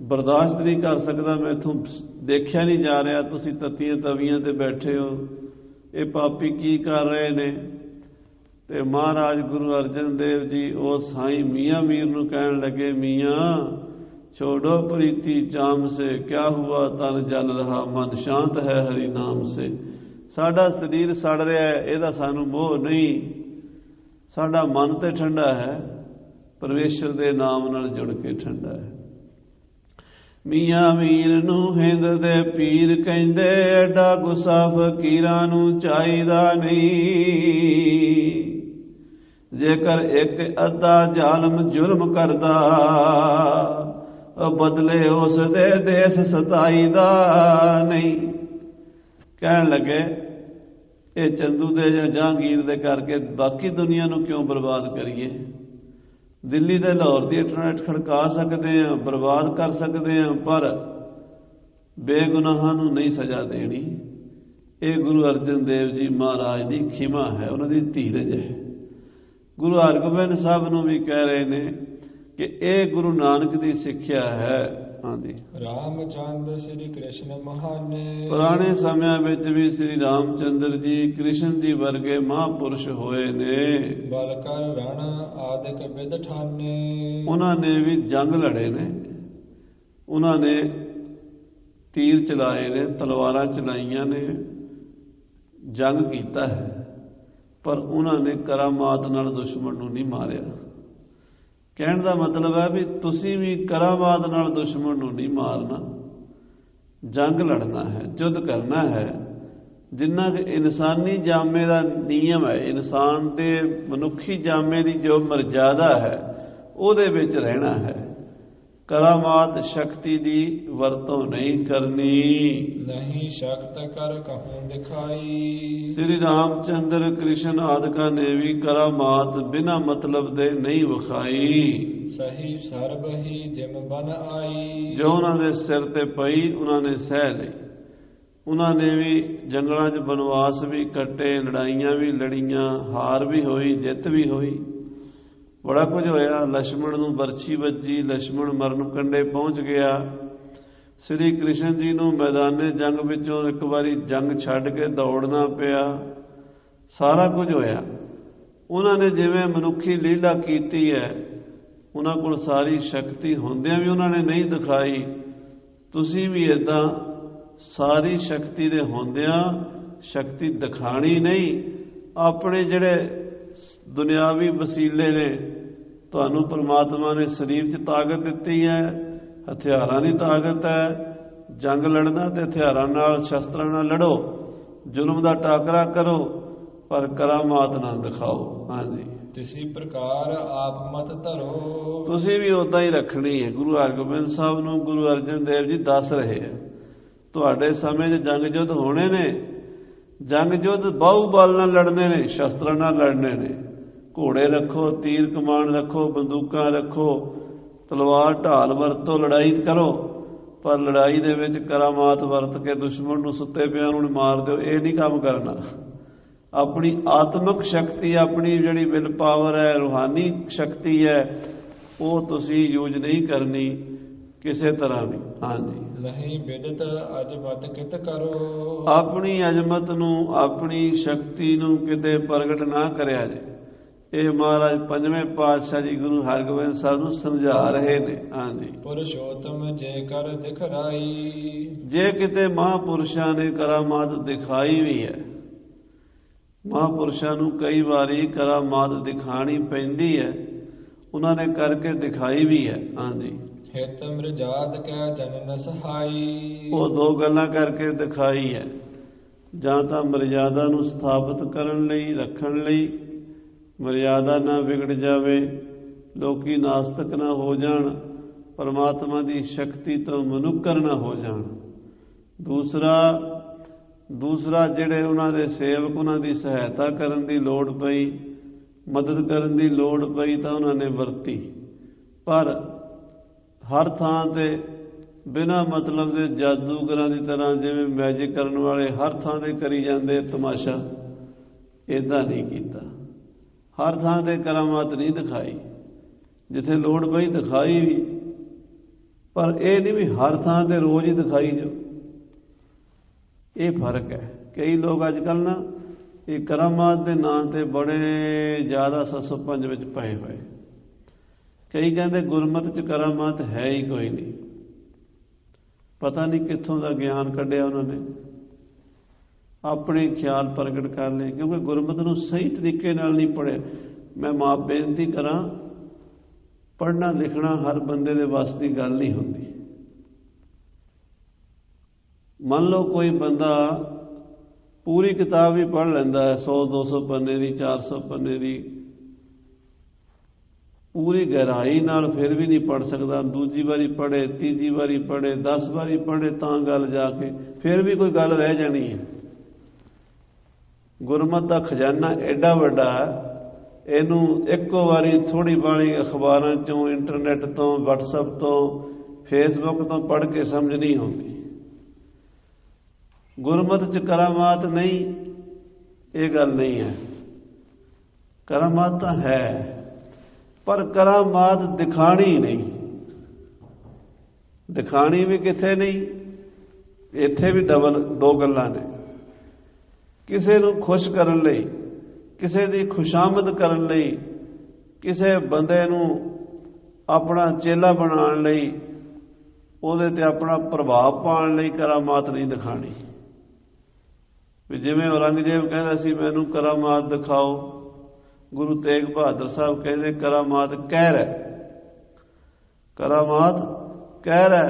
ਬਰਦਾਸ਼ਤ ਨਹੀਂ ਕਰ ਸਕਦਾ, ਮੈਥੋਂ ਦੇਖਿਆ ਨਹੀਂ ਜਾ ਰਿਹਾ, ਤੁਸੀਂ ਤੱਤੀਆਂ ਤਵੀਆਂ ਤੇ ਬੈਠੇ ਹੋ, ਇਹ ਪਾਪੀ ਕੀ ਕਰ ਰਹੇ ਨੇ। ਤੇ ਮਹਾਰਾਜ ਗੁਰੂ ਅਰਜਨ ਦੇਵ ਜੀ ਉਹ ਸਾਈਂ ਮੀਆਂ ਮੀਰ ਨੂੰ ਕਹਿਣ ਲੱਗੇ, ਮੀਆਂ ਛੋੜੋ ਪ੍ਰੀਤੀ ਚਾਮ ਸੇ, ਕਿਆ ਹੁਆ ਤਨ ਜਲ ਰਹਾ, ਮਨ ਸ਼ਾਂਤ ਹੈ ਹਰੀ ਨਾਮ ਸੇ। ਸਾਡਾ ਸਰੀਰ ਸੜ ਰਿਹਾ ਹੈ, ਇਹਦਾ ਸਾਨੂੰ ਮੋਹ ਨਹੀਂ, ਸਾਡਾ ਮਨ ਤੇ ਠੰਡਾ ਹੈ, ਪਰਮੇਸ਼ਰ ਦੇ ਨਾਮ ਨਾਲ ਜੁੜ ਕੇ ਠੰਡਾ ਹੈ। ਮੀਆਂ ਮੀਰ ਨੂੰ ਹਿੰਦ ਦੇ ਪੀਰ ਕਹਿੰਦੇ, ਐਡਾ ਗੁੱਸਾ ਫਕੀਰਾਂ ਨੂੰ ਚਾਹੀਦਾ ਨਹੀਂ। ਜੇਕਰ ਇੱਕ ਅੱਧਾ ਜ਼ਾਲਮ ਜ਼ੁਲਮ ਕਰਦਾ, ਬਦਲੇ ਉਸ ਦੇ ਦੇਸ ਸਤਾਈ ਦਾ ਨਹੀਂ। ਕਹਿਣ ਲੱਗੇ, ਇਹ ਚੰਦੂ ਦੇ ਜਾਂ ਜਹਾਂਗੀਰ ਦੇ ਕਰਕੇ ਬਾਕੀ ਦੁਨੀਆ ਨੂੰ ਕਿਉਂ ਬਰਬਾਦ ਕਰੀਏ। ਦਿੱਲੀ ਤੇ ਲਾਹੌਰ ਦੀ ਇੰਟਰਨੈਟ ਖੜਕਾ ਸਕਦੇ ਹਾਂ, ਬਰਬਾਦ ਕਰ ਸਕਦੇ ਹਾਂ, ਪਰ ਬੇਗੁਨਾਹਾਂ ਨੂੰ ਨਹੀਂ ਸਜ਼ਾ ਦੇਣੀ। ਇਹ ਗੁਰੂ ਅਰਜਨ ਦੇਵ ਜੀ ਮਹਾਰਾਜ ਦੀ ਖਿਮਾ ਹੈ, ਉਹਨਾਂ ਦੀ ਧੀਰਜ ਹੈ। ਗੁਰੂ ਹਰਗੋਬਿੰਦ ਸਾਹਿਬ ਨੂੰ ਵੀ ਕਹਿ ਰਹੇ ਨੇ ਕਿ ਇਹ ਗੁਰੂ ਨਾਨਕ ਦੀ ਸਿੱਖਿਆ ਹੈ। ਹਾਂਜੀ, ਰਾਮਚੰਦ ਸ੍ਰੀ ਕ੍ਰਿਸ਼ਨ ਮਹਾਨੇ। ਪੁਰਾਣੇ ਸਮਿਆਂ ਵਿੱਚ ਵੀ ਸ੍ਰੀ ਰਾਮਚੰਦਰ ਜੀ ਕ੍ਰਿਸ਼ਨ ਜੀ ਵਰਗੇ ਮਹਾਂਪੁਰਸ਼ ਹੋਏ ਨੇ। ਬਲ ਕਰ ਰਣ ਆਦਿਕ ਵਿਦ ਠਾਨੇ। ਉਹਨਾਂ ਨੇ ਵੀ ਜੰਗ ਲੜੇ ਨੇ, ਉਹਨਾਂ ਨੇ ਤੀਰ ਚਲਾਏ ਨੇ, ਤਲਵਾਰਾਂ ਚਲਾਈਆਂ ਨੇ, ਜੰਗ ਕੀਤਾ ਹੈ, ਪਰ ਉਹਨਾਂ ਨੇ ਕਰਾਮਾਤ ਨਾਲ ਦੁਸ਼ਮਣ ਨੂੰ ਨਹੀਂ ਮਾਰਿਆ। ਕਹਿਣ ਦਾ ਮਤਲਬ ਹੈ ਵੀ ਤੁਸੀਂ ਵੀ ਕਰਾਮਾਤ ਨਾਲ ਦੁਸ਼ਮਣ ਨੂੰ ਨਹੀਂ ਮਾਰਨਾ, ਜੰਗ ਲੜਨਾ ਹੈ, ਯੁੱਧ ਕਰਨਾ ਹੈ। ਜਿੰਨਾ ਕਿ ਇਨਸਾਨੀ ਜਾਮੇ ਦਾ ਨਿਯਮ ਹੈ, ਇਨਸਾਨ ਦੇ ਮਨੁੱਖੀ ਜਾਮੇ ਦੀ ਜੋ ਮਰਜ਼ਾਦਾ ਹੈ, ਉਹਦੇ ਵਿੱਚ ਰਹਿਣਾ ਹੈ। ਕਰਾਮਾਤ ਸ਼ਕਤੀ ਦੀ ਵਰਤੋਂ ਨਹੀਂ ਕਰਨੀ। ਨਹੀਂ ਸ਼ਕਤ ਕਰ ਕਹੂੰ ਦਿਖਾਈ। ਸ੍ਰੀ ਰਾਮਚੰਦਰ ਕ੍ਰਿਸ਼ਨ ਆਦਿਕਾਂ ਨੇ ਵੀ ਕਰਾਮਾਤ ਬਿਨਾਂ ਮਤਲਬ ਦੇ ਨਹੀਂ ਵਿਖਾਈ। ਸਹੀ ਸਰਬ ਹੀ ਜਿਮ ਬਨ ਆਈ। ਜੋ ਉਹਨਾਂ ਦੇ ਸਿਰ ਤੇ ਪਈ ਉਹਨਾਂ ਨੇ ਸਹਿ ਲਈ। ਉਹਨਾਂ ਨੇ ਵੀ ਜੰਗਲਾਂ 'ਚ ਬਨਵਾਸ ਵੀ ਕੱਟੇ, ਲੜਾਈਆਂ ਵੀ ਲੜੀਆਂ, ਹਾਰ ਵੀ ਹੋਈ, ਜਿੱਤ ਵੀ ਹੋਈ, ਬੜਾ ਕੁਝ ਹੋਇਆ। ਲਛਮਣ ਨੂੰ ਬਰਛੀ ਵੱਜੀ, ਲਛਮਣ ਮਰਨ ਕੰਢੇ ਪਹੁੰਚ ਗਿਆ। ਸ੍ਰੀ ਕ੍ਰਿਸ਼ਨ ਜੀ ਨੂੰ ਮੈਦਾਨੇ ਜੰਗ ਵਿੱਚੋਂ ਇੱਕ ਵਾਰੀ ਜੰਗ ਛੱਡ ਕੇ ਦੌੜਨਾ ਪਿਆ। ਸਾਰਾ ਕੁਝ ਹੋਇਆ। ਉਹਨਾਂ ਨੇ ਜਿਵੇਂ ਮਨੁੱਖੀ ਲੀਲਾ ਕੀਤੀ ਹੈ, ਉਹਨਾਂ ਕੋਲ ਸਾਰੀ ਸ਼ਕਤੀ ਹੁੰਦਿਆਂ ਵੀ ਉਹਨਾਂ ਨੇ ਨਹੀਂ ਦਿਖਾਈ। ਤੁਸੀਂ ਵੀ ਇੱਦਾਂ ਸਾਰੀ ਸ਼ਕਤੀ ਦੇ ਹੁੰਦਿਆਂ ਸ਼ਕਤੀ ਦਿਖਾਣੀ ਨਹੀਂ। ਆਪਣੇ ਜਿਹੜੇ ਦੁਨਿਆਵੀ ਵਸੀਲੇ ਨੇ, ਤੁਹਾਨੂੰ ਪਰਮਾਤਮਾ ਨੇ ਸਰੀਰ 'ਚ ਤਾਕਤ ਦਿੱਤੀ ਹੈ, ਹਥਿਆਰਾਂ ਦੀ ਤਾਕਤ ਹੈ। ਜੰਗ ਲੜਨਾ ਤੇ ਹਥਿਆਰਾਂ ਨਾਲ, ਸ਼ਸਤਰਾਂ ਨਾਲ ਲੜੋ, ਜ਼ੁਲਮ ਦਾ ਟਾਕਰਾ ਕਰੋ, ਪਰ ਕਰਾਮਾਤ ਨਾ ਦਿਖਾਓ। ਹਾਂਜੀ, ਇਸੇ ਪ੍ਰਕਾਰ ਆਪ ਮਤ ਧਰੋ। ਤੁਸੀਂ ਵੀ ਉਦਾਂ ਹੀ ਰੱਖਣੀ ਹੈ। ਗੁਰੂ ਹਰਗੋਬਿੰਦ ਸਾਹਿਬ ਨੂੰ ਗੁਰੂ ਅਰਜਨ ਦੇਵ ਜੀ ਦੱਸ ਰਹੇ ਆ, ਤੁਹਾਡੇ ਸਮੇਂ 'ਚ ਜੰਗ ਯੁੱਧ ਹੋਣੇ ਨੇ, ਜੰਗ ਯੁੱਧ ਬਾਹੂ ਬਲ ਨਾਲ ਲੜਨੇ ਨੇ, ਸ਼ਸਤਰਾਂ ਨਾਲ ਲੜਨੇ ਨੇ। ਘੋੜੇ ਰੱਖੋ, ਤੀਰ ਕਮਾਨ ਰੱਖੋ, ਬੰਦੂਕਾਂ ਰੱਖੋ, ਤਲਵਾਰ ਢਾਲ ਵਰਤੋ, ਲੜਾਈ ਕਰੋ। ਪਰ ਲੜਾਈ ਦੇ ਵਿੱਚ ਕਰਾਮਾਤ ਵਰਤ ਕੇ ਦੁਸ਼ਮਣ ਨੂੰ ਸੁੱਤੇ ਪਿਆ ਨੂੰ ਮਾਰ ਦਿਓ, ਇਹ ਨਹੀਂ ਕੰਮ ਕਰਨਾ। ਆਪਣੀ ਆਤਮਿਕ ਸ਼ਕਤੀ, ਆਪਣੀ ਜਿਹੜੀ ਵਿਲ ਪਾਵਰ ਹੈ, ਰੂਹਾਨੀ ਸ਼ਕਤੀ ਹੈ, ਉਹ ਤੁਸੀਂ ਯੂਜ਼ ਨਹੀਂ ਕਰਨੀ ਕਿਸੇ ਤਰ੍ਹਾਂ ਵੀ। ਹਾਂਜੀ, ਨਹੀਂ ਬਿਦਤ ਅਜਮਤ ਕਿਤ ਕਰੋ। ਆਪਣੀ ਅਜਮਤ ਨੂੰ, ਆਪਣੀ ਸ਼ਕਤੀ ਨੂੰ ਕਿਤੇ ਪ੍ਰਗਟ ਨਾ ਕਰਿਆ ਜੇ। ਇਹ ਮਹਾਰਾਜ ਪੰਜਵੇਂ ਪਾਤਸ਼ਾਹ ਜੀ ਗੁਰੂ ਹਰਗੋਬਿੰਦ ਸਾਹਿਬ ਨੂੰ ਸਮਝਾ ਰਹੇ ਨੇ। ਹਾਂਜੀ, ਪੁਰਸ਼ੋਤਮ ਜੇ ਕਰ ਦਿਖਰਾਈ। ਜੇ ਕਿਤੇ ਮਹਾਂਪੁਰਸ਼ਾਂ ਨੇ ਕਰਾਮਾਤ ਦਿਖਾਈ ਵੀ ਹੈ, ਮਹਾਂਪੁਰਸ਼ਾਂ ਨੂੰ ਕਈ ਵਾਰੀ ਕਰਾਮਾਤ ਦਿਖਾਣੀ ਪੈਂਦੀ ਹੈ, ਉਹਨਾਂ ਨੇ ਕਰਕੇ ਦਿਖਾਈ ਵੀ ਹੈ। ਹਾਂਜੀ, ਹਿਤ ਮਰਜਾਦ ਕੈ ਜਨਨ ਸਹਾਈ। ਉਹ ਦੋ ਗੱਲਾਂ ਕਰਕੇ ਦਿਖਾਈ ਹੈ, ਜਾਂ ਤਾਂ ਮਰਜ਼ਾਦਾ ਨੂੰ ਸਥਾਪਿਤ ਕਰਨ ਲਈ, ਰੱਖਣ ਲਈ, ਮਰਜ਼ਾਦਾ ਨਾ ਵਿਗੜ ਜਾਵੇ, ਲੋਕੀ ਨਾਸਤਕ ਨਾ ਹੋ ਜਾਣ, ਪਰਮਾਤਮਾ ਦੀ ਸ਼ਕਤੀ ਤੋਂ ਮਨੁੱਕਰ ਨਾ ਹੋ ਜਾਣ। ਦੂਸਰਾ ਜਿਹੜੇ ਉਹਨਾਂ ਦੇ ਸੇਵਕ, ਉਹਨਾਂ ਦੀ ਸਹਾਇਤਾ ਕਰਨ ਦੀ ਲੋੜ ਪਈ, ਮਦਦ ਕਰਨ ਦੀ ਲੋੜ ਪਈ ਤਾਂ ਉਹਨਾਂ ਨੇ ਵਰਤੀ। ਪਰ ਹਰ ਥਾਂ ਤੇ ਬਿਨਾਂ ਮਤਲਬ ਦੇ ਜਾਦੂਗਰਾਂ ਦੀ ਤਰ੍ਹਾਂ, ਜਿਵੇਂ ਮੈਜਿਕ ਕਰਨ ਵਾਲੇ ਹਰ ਥਾਂ ਤੇ ਕਰੀ ਜਾਂਦੇ ਤਮਾਸ਼ਾ, ਇੱਦਾਂ ਨਹੀਂ ਕੀਤਾ। ਹਰ ਥਾਂ ਤੇ ਕਰਾਮਾਤ ਨਹੀਂ ਦਿਖਾਈ, ਜਿੱਥੇ ਲੋੜ ਪਈ ਦਿਖਾਈ ਵੀ, ਪਰ ਇਹ ਨਹੀਂ ਵੀ ਹਰ ਥਾਂ ਤੇ ਰੋਜ਼ ਹੀ ਦਿਖਾਈ ਜਾਓ। ਇਹ ਫਰਕ ਹੈ। ਕਈ ਲੋਕ ਅੱਜ ਕੱਲ੍ਹ ਨਾ ਇਹ ਕਰਾਮਾਤ ਦੇ ਨਾਂ ਤੇ ਬੜੇ ਜ਼ਿਆਦਾ ਸੱਸੋਪੰਜ ਵਿੱਚ ਪਏ ਹੋਏ। ਕਈ ਕਹਿੰਦੇ ਗੁਰਮਤਿ 'ਚ ਕਰਾਮਾਤ ਹੈ ਹੀ ਕੋਈ ਨਹੀਂ। ਪਤਾ ਨਹੀਂ ਕਿੱਥੋਂ ਦਾ ਗਿਆਨ ਕੱਢਿਆ ਉਹਨਾਂ ਨੇ, ਆਪਣੇ ਖਿਆਲ ਪ੍ਰਗਟ ਕਰ ਲਏ, ਕਿਉਂਕਿ ਗੁਰਮਤਿ ਨੂੰ ਸਹੀ ਤਰੀਕੇ ਨਾਲ ਨਹੀਂ ਪੜ੍ਹਿਆ। ਮੈਂ ਮਾਂ ਬੇਨਤੀ ਕਰਾਂ, ਪੜ੍ਹਨਾ ਲਿਖਣਾ ਹਰ ਬੰਦੇ ਦੇ ਵੱਸ ਦੀ ਗੱਲ ਨਹੀਂ ਹੁੰਦੀ। ਮੰਨ ਲਓ ਕੋਈ ਬੰਦਾ ਪੂਰੀ ਕਿਤਾਬ ਵੀ ਪੜ੍ਹ ਲੈਂਦਾ ਹੈ, 100-200 ਪੰਨੇ ਦੀ, 400 ਪੰਨੇ ਦੀ, ਪੂਰੀ ਗਹਿਰਾਈ ਨਾਲ ਫਿਰ ਵੀ ਨਹੀਂ ਪੜ੍ਹ ਸਕਦਾ। ਦੂਜੀ ਵਾਰੀ ਪੜ੍ਹੇ, ਤੀਜੀ ਵਾਰੀ ਪੜ੍ਹੇ, 10 ਵਾਰੀ ਪੜ੍ਹੇ ਤਾਂ ਗੱਲ ਜਾ ਕੇ ਫਿਰ ਵੀ ਕੋਈ ਗੱਲ ਰਹਿ ਜਾਣੀ ਹੈ। ਗੁਰਮਤਿ ਦਾ ਖਜ਼ਾਨਾ ਐਡਾ ਵੱਡਾ, ਇਹਨੂੰ ਇੱਕੋ ਵਾਰੀ ਥੋੜ੍ਹੀ ਬਾਣੀ ਅਖਬਾਰਾਂ 'ਚੋਂ, ਇੰਟਰਨੈਟ ਤੋਂ, ਵਟਸਐਪ ਤੋਂ, ਫੇਸਬੁੱਕ ਤੋਂ ਪੜ੍ਹ ਕੇ ਸਮਝ ਨਹੀਂ ਆਉਂਦੀ। ਗੁਰਮਤਿ 'ਚ ਕਰਾਮਾਤ ਨਹੀਂ, ਇਹ ਗੱਲ ਨਹੀਂ ਹੈ। ਕਰਾਮਾਤ ਤਾਂ ਹੈ, ਪਰ ਕਰਾਮਾਤ ਦਿਖਾਣੀ ਨਹੀਂ। ਦਿਖਾਣੀ ਵੀ ਕਿੱਥੇ ਨਹੀਂ, ਇੱਥੇ ਵੀ ਦੋ ਗੱਲਾਂ ਨੇ। ਕਿਸੇ ਨੂੰ ਖੁਸ਼ ਕਰਨ ਲਈ, ਕਿਸੇ ਦੀ ਖੁਸ਼ਾਮਦ ਕਰਨ ਲਈ, ਕਿਸੇ ਬੰਦੇ ਨੂੰ ਆਪਣਾ ਚੇਲਾ ਬਣਾਉਣ ਲਈ, ਉਹਦੇ ਤੇ ਆਪਣਾ ਪ੍ਰਭਾਵ ਪਾਉਣ ਲਈ ਕਰਾਮਾਤ ਨਹੀਂ ਦਿਖਾਣੀ। ਵੀ ਜਿਵੇਂ ਔਰੰਗਜ਼ੇਬ ਕਹਿੰਦਾ ਸੀ ਮੈਨੂੰ ਕਰਾਮਾਤ ਦਿਖਾਓ, ਗੁਰੂ ਤੇਗ ਬਹਾਦਰ ਸਾਹਿਬ ਕਹਿੰਦੇ ਕਰਾਮਾਤ ਕਹਿਰ ਹੈ, ਕਰਾਮਾਤ ਕਹਿਰ ਹੈ।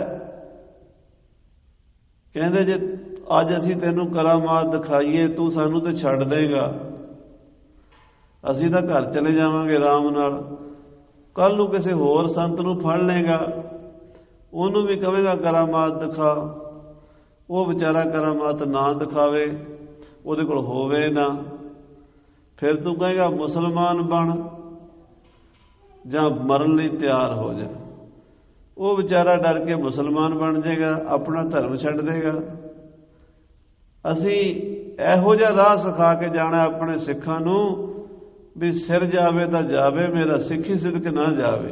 ਕਹਿੰਦੇ ਜੇ ਅੱਜ ਅਸੀਂ ਤੈਨੂੰ ਕਰਾਮਾਤ ਦਿਖਾਈਏ, ਤੂੰ ਸਾਨੂੰ ਤੇ ਛੱਡ ਦੇਗਾ, ਅਸੀਂ ਤਾਂ ਘਰ ਚਲੇ ਜਾਵਾਂਗੇ ਆਰਾਮ ਨਾਲ। ਕੱਲ ਨੂੰ ਕਿਸੇ ਹੋਰ ਸੰਤ ਨੂੰ ਫੜ ਲਏਗਾ, ਉਹਨੂੰ ਵੀ ਕਹੇਗਾ ਕਰਾਮਾਤ ਦਿਖਾ, ਉਹ ਵਿਚਾਰਾ ਕਰਾਮਾਤ ਨਾ ਦਿਖਾਵੇ, ਉਹਦੇ ਕੋਲ ਹੋਵੇ ਨਾ, ਫਿਰ ਤੂੰ ਕਹੇਗਾ ਮੁਸਲਮਾਨ ਬਣ ਜਾਂ ਮਰਨ ਲਈ ਤਿਆਰ ਹੋ ਜਾ। ਉਹ ਵਿਚਾਰਾ ਡਰ ਕੇ ਮੁਸਲਮਾਨ ਬਣ ਜਾਏਗਾ, ਆਪਣਾ ਧਰਮ ਛੱਡ ਦੇਗਾ। ਅਸੀਂ ਇਹੋ ਜਿਹਾ ਰਾਹ ਸਿਖਾ ਕੇ ਜਾਣਾ ਆਪਣੇ ਸਿੱਖਾਂ ਨੂੰ ਵੀ ਸਿਰ ਜਾਵੇ ਤਾਂ ਜਾਵੇ, ਮੇਰਾ ਸਿੱਖੀ ਸਿਦਕ ਨਾ ਜਾਵੇ।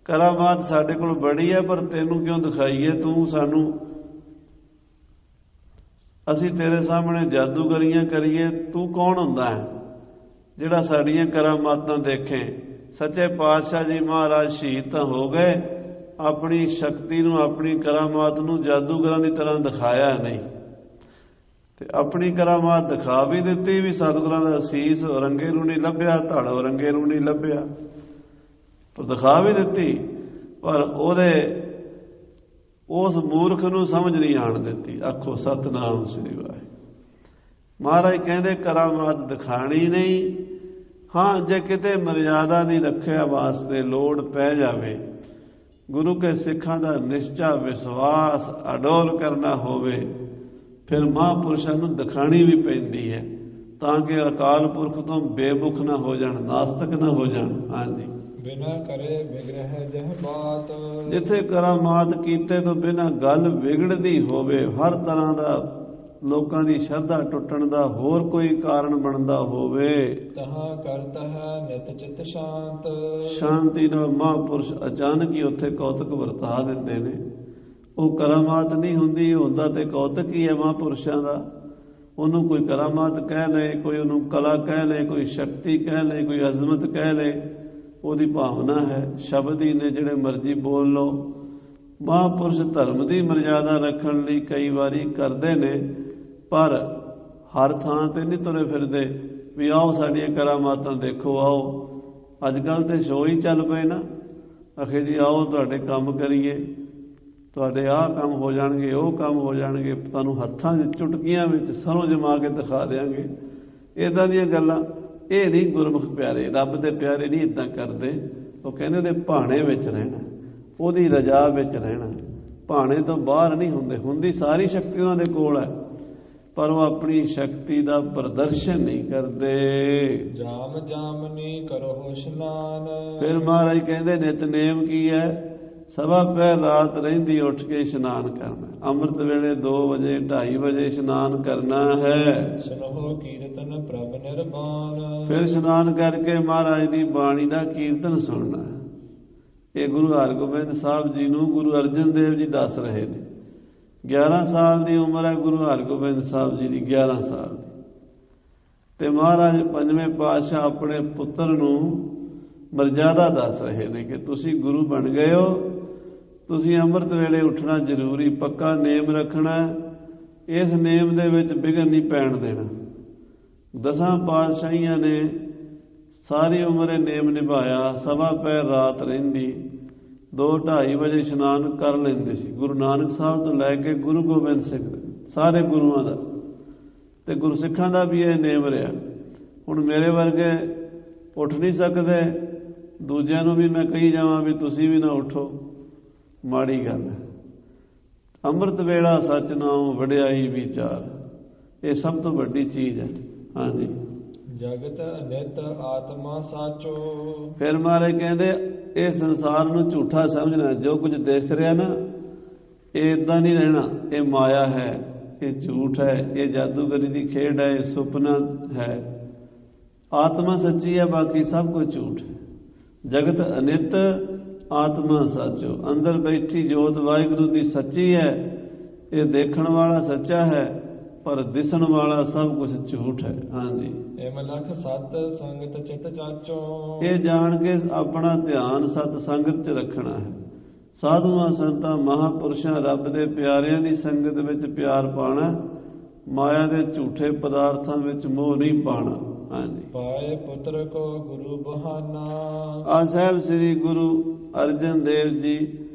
ਕਰਾਮਾਤ ਸਾਡੇ ਕੋਲ ਬੜੀ ਹੈ, ਪਰ ਤੈਨੂੰ ਕਿਉਂ ਦਿਖਾਈਏ? ਤੂੰ ਸਾਨੂੰ, ਅਸੀਂ ਤੇਰੇ ਸਾਹਮਣੇ ਜਾਦੂਗਰੀਆਂ ਕਰੀਏ, ਤੂੰ ਕੌਣ ਹੁੰਦਾ ਹੈ ਜਿਹੜਾ ਸਾਡੀਆਂ ਕਰਾਮਾਤਾਂ ਦੇਖੇ? ਸੱਚੇ ਪਾਤਸ਼ਾਹ ਜੀ ਮਹਾਰਾਜ ਸ਼ਹੀਦ ਤਾਂ ਹੋ ਗਏ, ਆਪਣੀ ਸ਼ਕਤੀ ਨੂੰ, ਆਪਣੀ ਕਰਾਮਾਤ ਨੂੰ ਜਾਦੂਗਰਾਂ ਦੀ ਤਰ੍ਹਾਂ ਦਿਖਾਇਆ ਨਹੀਂ, ਤੇ ਆਪਣੀ ਕਰਾਮਾਤ ਦਿਖਾ ਵੀ ਦਿੱਤੀ ਵੀ ਸਤਿਗੁਰਾਂ ਦਾ ਅਸੀਸ ਔਰੰਗੇ ਨੂੰ ਨਹੀਂ ਲੱਭਿਆ, ਧੜ ਔਰੰਗੇ ਨੂੰ ਨਹੀਂ ਲੱਭਿਆ, ਪਰ ਦਿਖਾ ਵੀ ਦਿੱਤੀ। ਪਰ ਉਸ ਮੂਰਖ ਨੂੰ ਸਮਝ ਨਹੀਂ ਆਣ ਦਿੱਤੀ। ਆਖੋ ਸਤਿਨਾਮ ਸ੍ਰੀ ਵਾਹਿਗੁਰੂ। ਮਹਾਰਾਜ ਕਹਿੰਦੇ ਕਰਾਮਾਤ ਦਿਖਾਣੀ ਨਹੀਂ। ਹਾਂ, ਜੇ ਕਿਤੇ ਮਰਿਆਦਾ ਦੀ ਰੱਖਿਆ ਵਾਸਤੇ ਲੋੜ ਪੈ ਜਾਵੇ, ਗੁਰੂ ਕੇ ਸਿੱਖਾਂ ਦਾ ਨਿਸ਼ਚਾ ਵਿਸ਼ਵਾਸ ਅਡੋਲ ਕਰਨਾ ਹੋਵੇ, ਫਿਰ ਮਹਾਂਪੁਰਸ਼ਾਂ ਨੂੰ ਦਿਖਾਣੀ ਵੀ ਪੈਂਦੀ ਹੈ ਤਾਂ ਕਿ ਅਕਾਲ ਪੁਰਖ ਤੋਂ ਬੇਮੁਖ ਨਾ ਹੋ ਜਾਣ, ਨਾਸਤਕ ਨਾ ਹੋ ਜਾਣ। ਹਾਂਜੀ, ਬਿਨਾ ਕਰੇ ਵਿਗ੍ਰਹਿ ਜਹ ਬਾਤ, ਜਿੱਥੇ ਕਰਾਮਾਤ ਕੀਤੇ ਤੋਂ ਬਿਨਾਂ ਗੱਲ ਵਿਗੜਦੀ ਹੋਵੇ, ਹਰ ਤਰ੍ਹਾਂ ਦਾ ਲੋਕਾਂ ਦੀ ਸ਼ਰਧਾ ਟੁੱਟਣ ਦਾ ਹੋਰ ਕੋਈ ਕਾਰਨ ਬਣਦਾ ਹੋਵੇ, ਤਹਾਂ ਕਰਤ ਹੈ ਨਿਤ ਚਿਤ ਸ਼ਾਂਤ, ਸ਼ਾਂਤੀ ਨਾਲ ਮਹਾਂਪੁਰਸ਼ ਅਚਾਨਕ ਹੀ ਉੱਥੇ ਕੌਤਕ ਵਰਤਾ ਦਿੰਦੇ ਨੇ। ਉਹ ਕਰਾਮਾਤ ਨਹੀਂ ਹੁੰਦੀ, ਹੁੰਦਾ ਤੇ ਕੌਤਕ ਹੀ ਹੈ ਮਹਾਂਪੁਰਸ਼ਾਂ ਦਾ। ਉਹਨੂੰ ਕੋਈ ਕਰਾਮਾਤ ਕਹਿ ਲਏ, ਕੋਈ ਉਹਨੂੰ ਕਲਾ ਕਹਿ ਲਏ, ਕੋਈ ਸ਼ਕਤੀ ਕਹਿ ਲਏ, ਕੋਈ ਅਜ਼ਮਤ ਕਹਿ ਲਏ, ਉਹਦੀ ਭਾਵਨਾ ਹੈ। ਸ਼ਬਦ ਹੀ ਨੇ ਜਿਹੜੇ ਮਰਜ਼ੀ ਬੋਲ ਲਓ। ਮਹਾਂਪੁਰਸ਼ ਧਰਮ ਦੀ ਮਰਜ਼ਾਦਾ ਰੱਖਣ ਲਈ ਕਈ ਵਾਰੀ ਕਰਦੇ ਨੇ, ਪਰ ਹਰ ਥਾਂ ਤੇ ਨਹੀਂ ਤੁਰੇ ਫਿਰਦੇ ਵੀ ਆਓ ਸਾਡੀਆਂ ਕਰਾਮਾਤਾਂ ਦੇਖੋ, ਆਓ। ਅੱਜ ਕੱਲ੍ਹ ਤੇ ਸ਼ੋਅ ਹੀ ਚੱਲ ਪਏ ਨਾ, ਆਖੇ ਜੀ ਆਓ ਤੁਹਾਡੇ ਕੰਮ ਕਰੀਏ, ਤੁਹਾਡੇ ਆਹ ਕੰਮ ਹੋ ਜਾਣਗੇ, ਉਹ ਕੰਮ ਹੋ ਜਾਣਗੇ, ਤੁਹਾਨੂੰ ਹੱਥਾਂ 'ਚ ਚੁਟਕੀਆਂ ਵਿੱਚ ਸਰੋਂ ਜਮਾ ਕੇ ਦਿਖਾ ਦਿਆਂਗੇ। ਇੱਦਾਂ ਦੀਆਂ ਗੱਲਾਂ, ਇਹ ਨਹੀਂ ਗੁਰਮੁਖ ਪਿਆਰੇ, ਰੱਬ ਦੇ ਪਿਆਰੇ ਨਹੀਂ ਇੱਦਾਂ ਕਰਦੇ। ਉਹ ਕਹਿੰਦੇ ਉਹਦੇ ਭਾਣੇ ਵਿੱਚ ਰਹਿਣਾ, ਉਹਦੀ ਰਜਾ ਵਿੱਚ ਰਹਿਣਾ, ਭਾਣੇ ਤੋਂ ਬਾਹਰ ਨਹੀਂ ਹੁੰਦੇ। ਹੁੰਦੀ ਸਾਰੀ ਸ਼ਕਤੀ ਉਹਨਾਂ ਦੇ ਕੋਲ ਹੈ, ਪਰ ਉਹ ਆਪਣੀ ਸ਼ਕਤੀ ਦਾ ਪ੍ਰਦਰਸ਼ਨ ਨਹੀਂ ਕਰਦੇ। ਜਾਮ ਜਾਮਨੀ ਕਰੋ ਇਸ਼ਨਾਨ, ਫਿਰ ਮਹਾਰਾਜ ਕਹਿੰਦੇ ਨਿਤਨੇਮ ਕੀ ਹੈ? ਸਵਾ ਪਹਿਰ ਰਾਤ ਰਹਿੰਦੀ ਉੱਠ ਕੇ ਇਸ਼ਨਾਨ ਕਰਨਾ, ਅੰਮ੍ਰਿਤ ਵੇਲੇ 2 ਵਜੇ 2:30 ਵਜੇ ਇਸ਼ਨਾਨ ਕਰਨਾ ਹੈ। ਸੁਨੋ ਕੀਰਤਨ ਪ੍ਰਭ ਨਿਰਵਾਨ, ਫਿਰ ਇਸ਼ਨਾਨ ਕਰਕੇ ਮਹਾਰਾਜ ਦੀ ਬਾਣੀ ਦਾ ਕੀਰਤਨ ਸੁਣਨਾ। ਇਹ ਗੁਰੂ ਹਰਗੋਬਿੰਦ ਸਾਹਿਬ ਜੀ ਨੂੰ ਗੁਰੂ ਅਰਜਨ ਦੇਵ ਜੀ ਦੱਸ ਰਹੇ ਨੇ। 11 ਸਾਲ ਦੀ ਉਮਰ ਹੈ ਗੁਰੂ ਹਰਗੋਬਿੰਦ ਸਾਹਿਬ ਜੀ ਦੀ, 11 ਸਾਲ ਦੀ। ਤੇ ਮਹਾਰਾਜ ਪੰਜਵੇਂ ਪਾਤਸ਼ਾਹ ਆਪਣੇ ਪੁੱਤਰ ਨੂੰ ਮਰਜ਼ਾਦਾ ਦੱਸ ਰਹੇ ਨੇ ਕਿ ਤੁਸੀਂ ਗੁਰੂ ਬਣ ਗਏ ਹੋ, ਤੁਸੀਂ ਅੰਮ੍ਰਿਤ ਵੇਲੇ ਉੱਠਣਾ ਜ਼ਰੂਰੀ, ਪੱਕਾ ਨੇਮ ਰੱਖਣਾ, ਇਸ ਨੇਮ ਦੇ ਵਿੱਚ ਵਿਘਨ ਨਹੀਂ ਪੈਣ ਦੇਣਾ। 10 ਪਾਤਸ਼ਾਹੀਆਂ ਨੇ ਸਾਰੀ ਉਮਰ ਇਹ ਨੇਮ ਨਿਭਾਇਆ। ਸਵਾ ਪਹਿਰ ਰਾਤ ਰਹਿੰਦੀ, 2-2:30 ਵਜੇ ਇਸ਼ਨਾਨ ਕਰ ਲੈਂਦੇ ਸੀ। ਗੁਰੂ ਨਾਨਕ ਸਾਹਿਬ ਤੋਂ ਲੈ ਕੇ ਗੁਰੂ ਗੋਬਿੰਦ ਸਿੰਘ ਸਾਰੇ ਗੁਰੂਆਂ ਦਾ ਤੇ ਗੁਰਸਿੱਖਾਂ ਦਾ ਵੀ ਇਹ ਨੇਮ ਰਿਹਾ। ਹੁਣ ਮੇਰੇ ਵਰਗੇ ਉੱਠ ਨਹੀਂ ਸਕਦੇ, ਦੂਜਿਆਂ ਨੂੰ ਵੀ ਮੈਂ ਕਹੀ ਜਾਵਾਂ ਵੀ ਤੁਸੀਂ ਵੀ ਨਾ ਉੱਠੋ, ਮਾੜੀ ਗੱਲ ਹੈ। ਅੰਮ੍ਰਿਤ ਵੇਲਾ ਸੱਚ ਨਾਮ ਵਡਿਆਈ ਵਿਚਾਰ, ਇਹ ਸਭ ਤੋਂ ਵੱਡੀ ਚੀਜ਼ ਹੈ। ਹਾਂਜੀ, ਜਗਤ ਅਨਿਤ ਆਤਮਾ ਸਾਚੋ, ਫਿਰ ਮਹਾਰਾਜ ਕਹਿੰਦੇ ਇਹ ਸੰਸਾਰ ਨੂੰ ਝੂਠਾ ਸਮਝਣਾ। ਜੋ ਕੁਝ ਦਿਖ ਰਿਹਾ ਨਾ, ਇਹ ਇਦਾਂ ਨਹੀਂ ਰਹਿਣਾ, ਇਹ ਮਾਇਆ ਹੈ, ਇਹ ਝੂਠ ਹੈ, ਇਹ ਜਾਦੂਗਰੀ ਦੀ ਖੇਡ ਹੈ, ਇਹ ਸੁਪਨਾ ਹੈ। ਆਤਮਾ ਸੱਚੀ ਹੈ, ਬਾਕੀ ਸਭ ਕੁਝ ਝੂਠ ਹੈ। ਜਗਤ ਅਨਿਤ ਆਤਮਾ ਸਾਚੋ, ਅੰਦਰ ਬੈਠੀ ਜੋਤ ਵਾਹਿਗੁਰੂ ਦੀ ਸੱਚੀ ਹੈ। ਇਹ ਦੇਖਣ ਵਾਲਾ ਸੱਚਾ ਹੈ, ਪਰ ਦਿਸਣ ਵਾਲਾ ਸਭ ਕੁਝ ਝੂਠ ਹੈ। ਹਾਂਜੀ, ਇਹ ਮਲਖ ਸਤ ਸੰਗਤ ਚਿਤ ਚਾਚੋ, ਇਹ ਜਾਣ ਕੇ ਆਪਣਾ ਧਿਆਨ ਸਤ ਸੰਗਤ 'ਚ ਰੱਖਣਾ ਹੈ। ਸਾਧੂਆਂ ਸੰਤਾਂ ਮਹਾਂਪੁਰਸ਼ਾਂ ਰੱਬ ਦੇ ਪਿਆਰਿਆਂ ਦੀ ਸੰਗਤ ਵਿੱਚ ਪਿਆਰ ਪਾਣਾ, ਮਾਇਆ ਦੇ ਝੂਠੇ ਪਦਾਰਥਾਂ ਵਿੱਚ ਮੋਹ ਨਹੀਂ ਪਾਣਾ। ਹਾਂਜੀ, ਪਾਏ ਪੁੱਤਰ ਕੋ ਗੁਰੂ ਬਹਾਨਾ, ਆ ਸਾਹਿਬ ਸ੍ਰੀ ਗੁਰੂ ਅਰਜਨ ਦੇਵ ਜੀ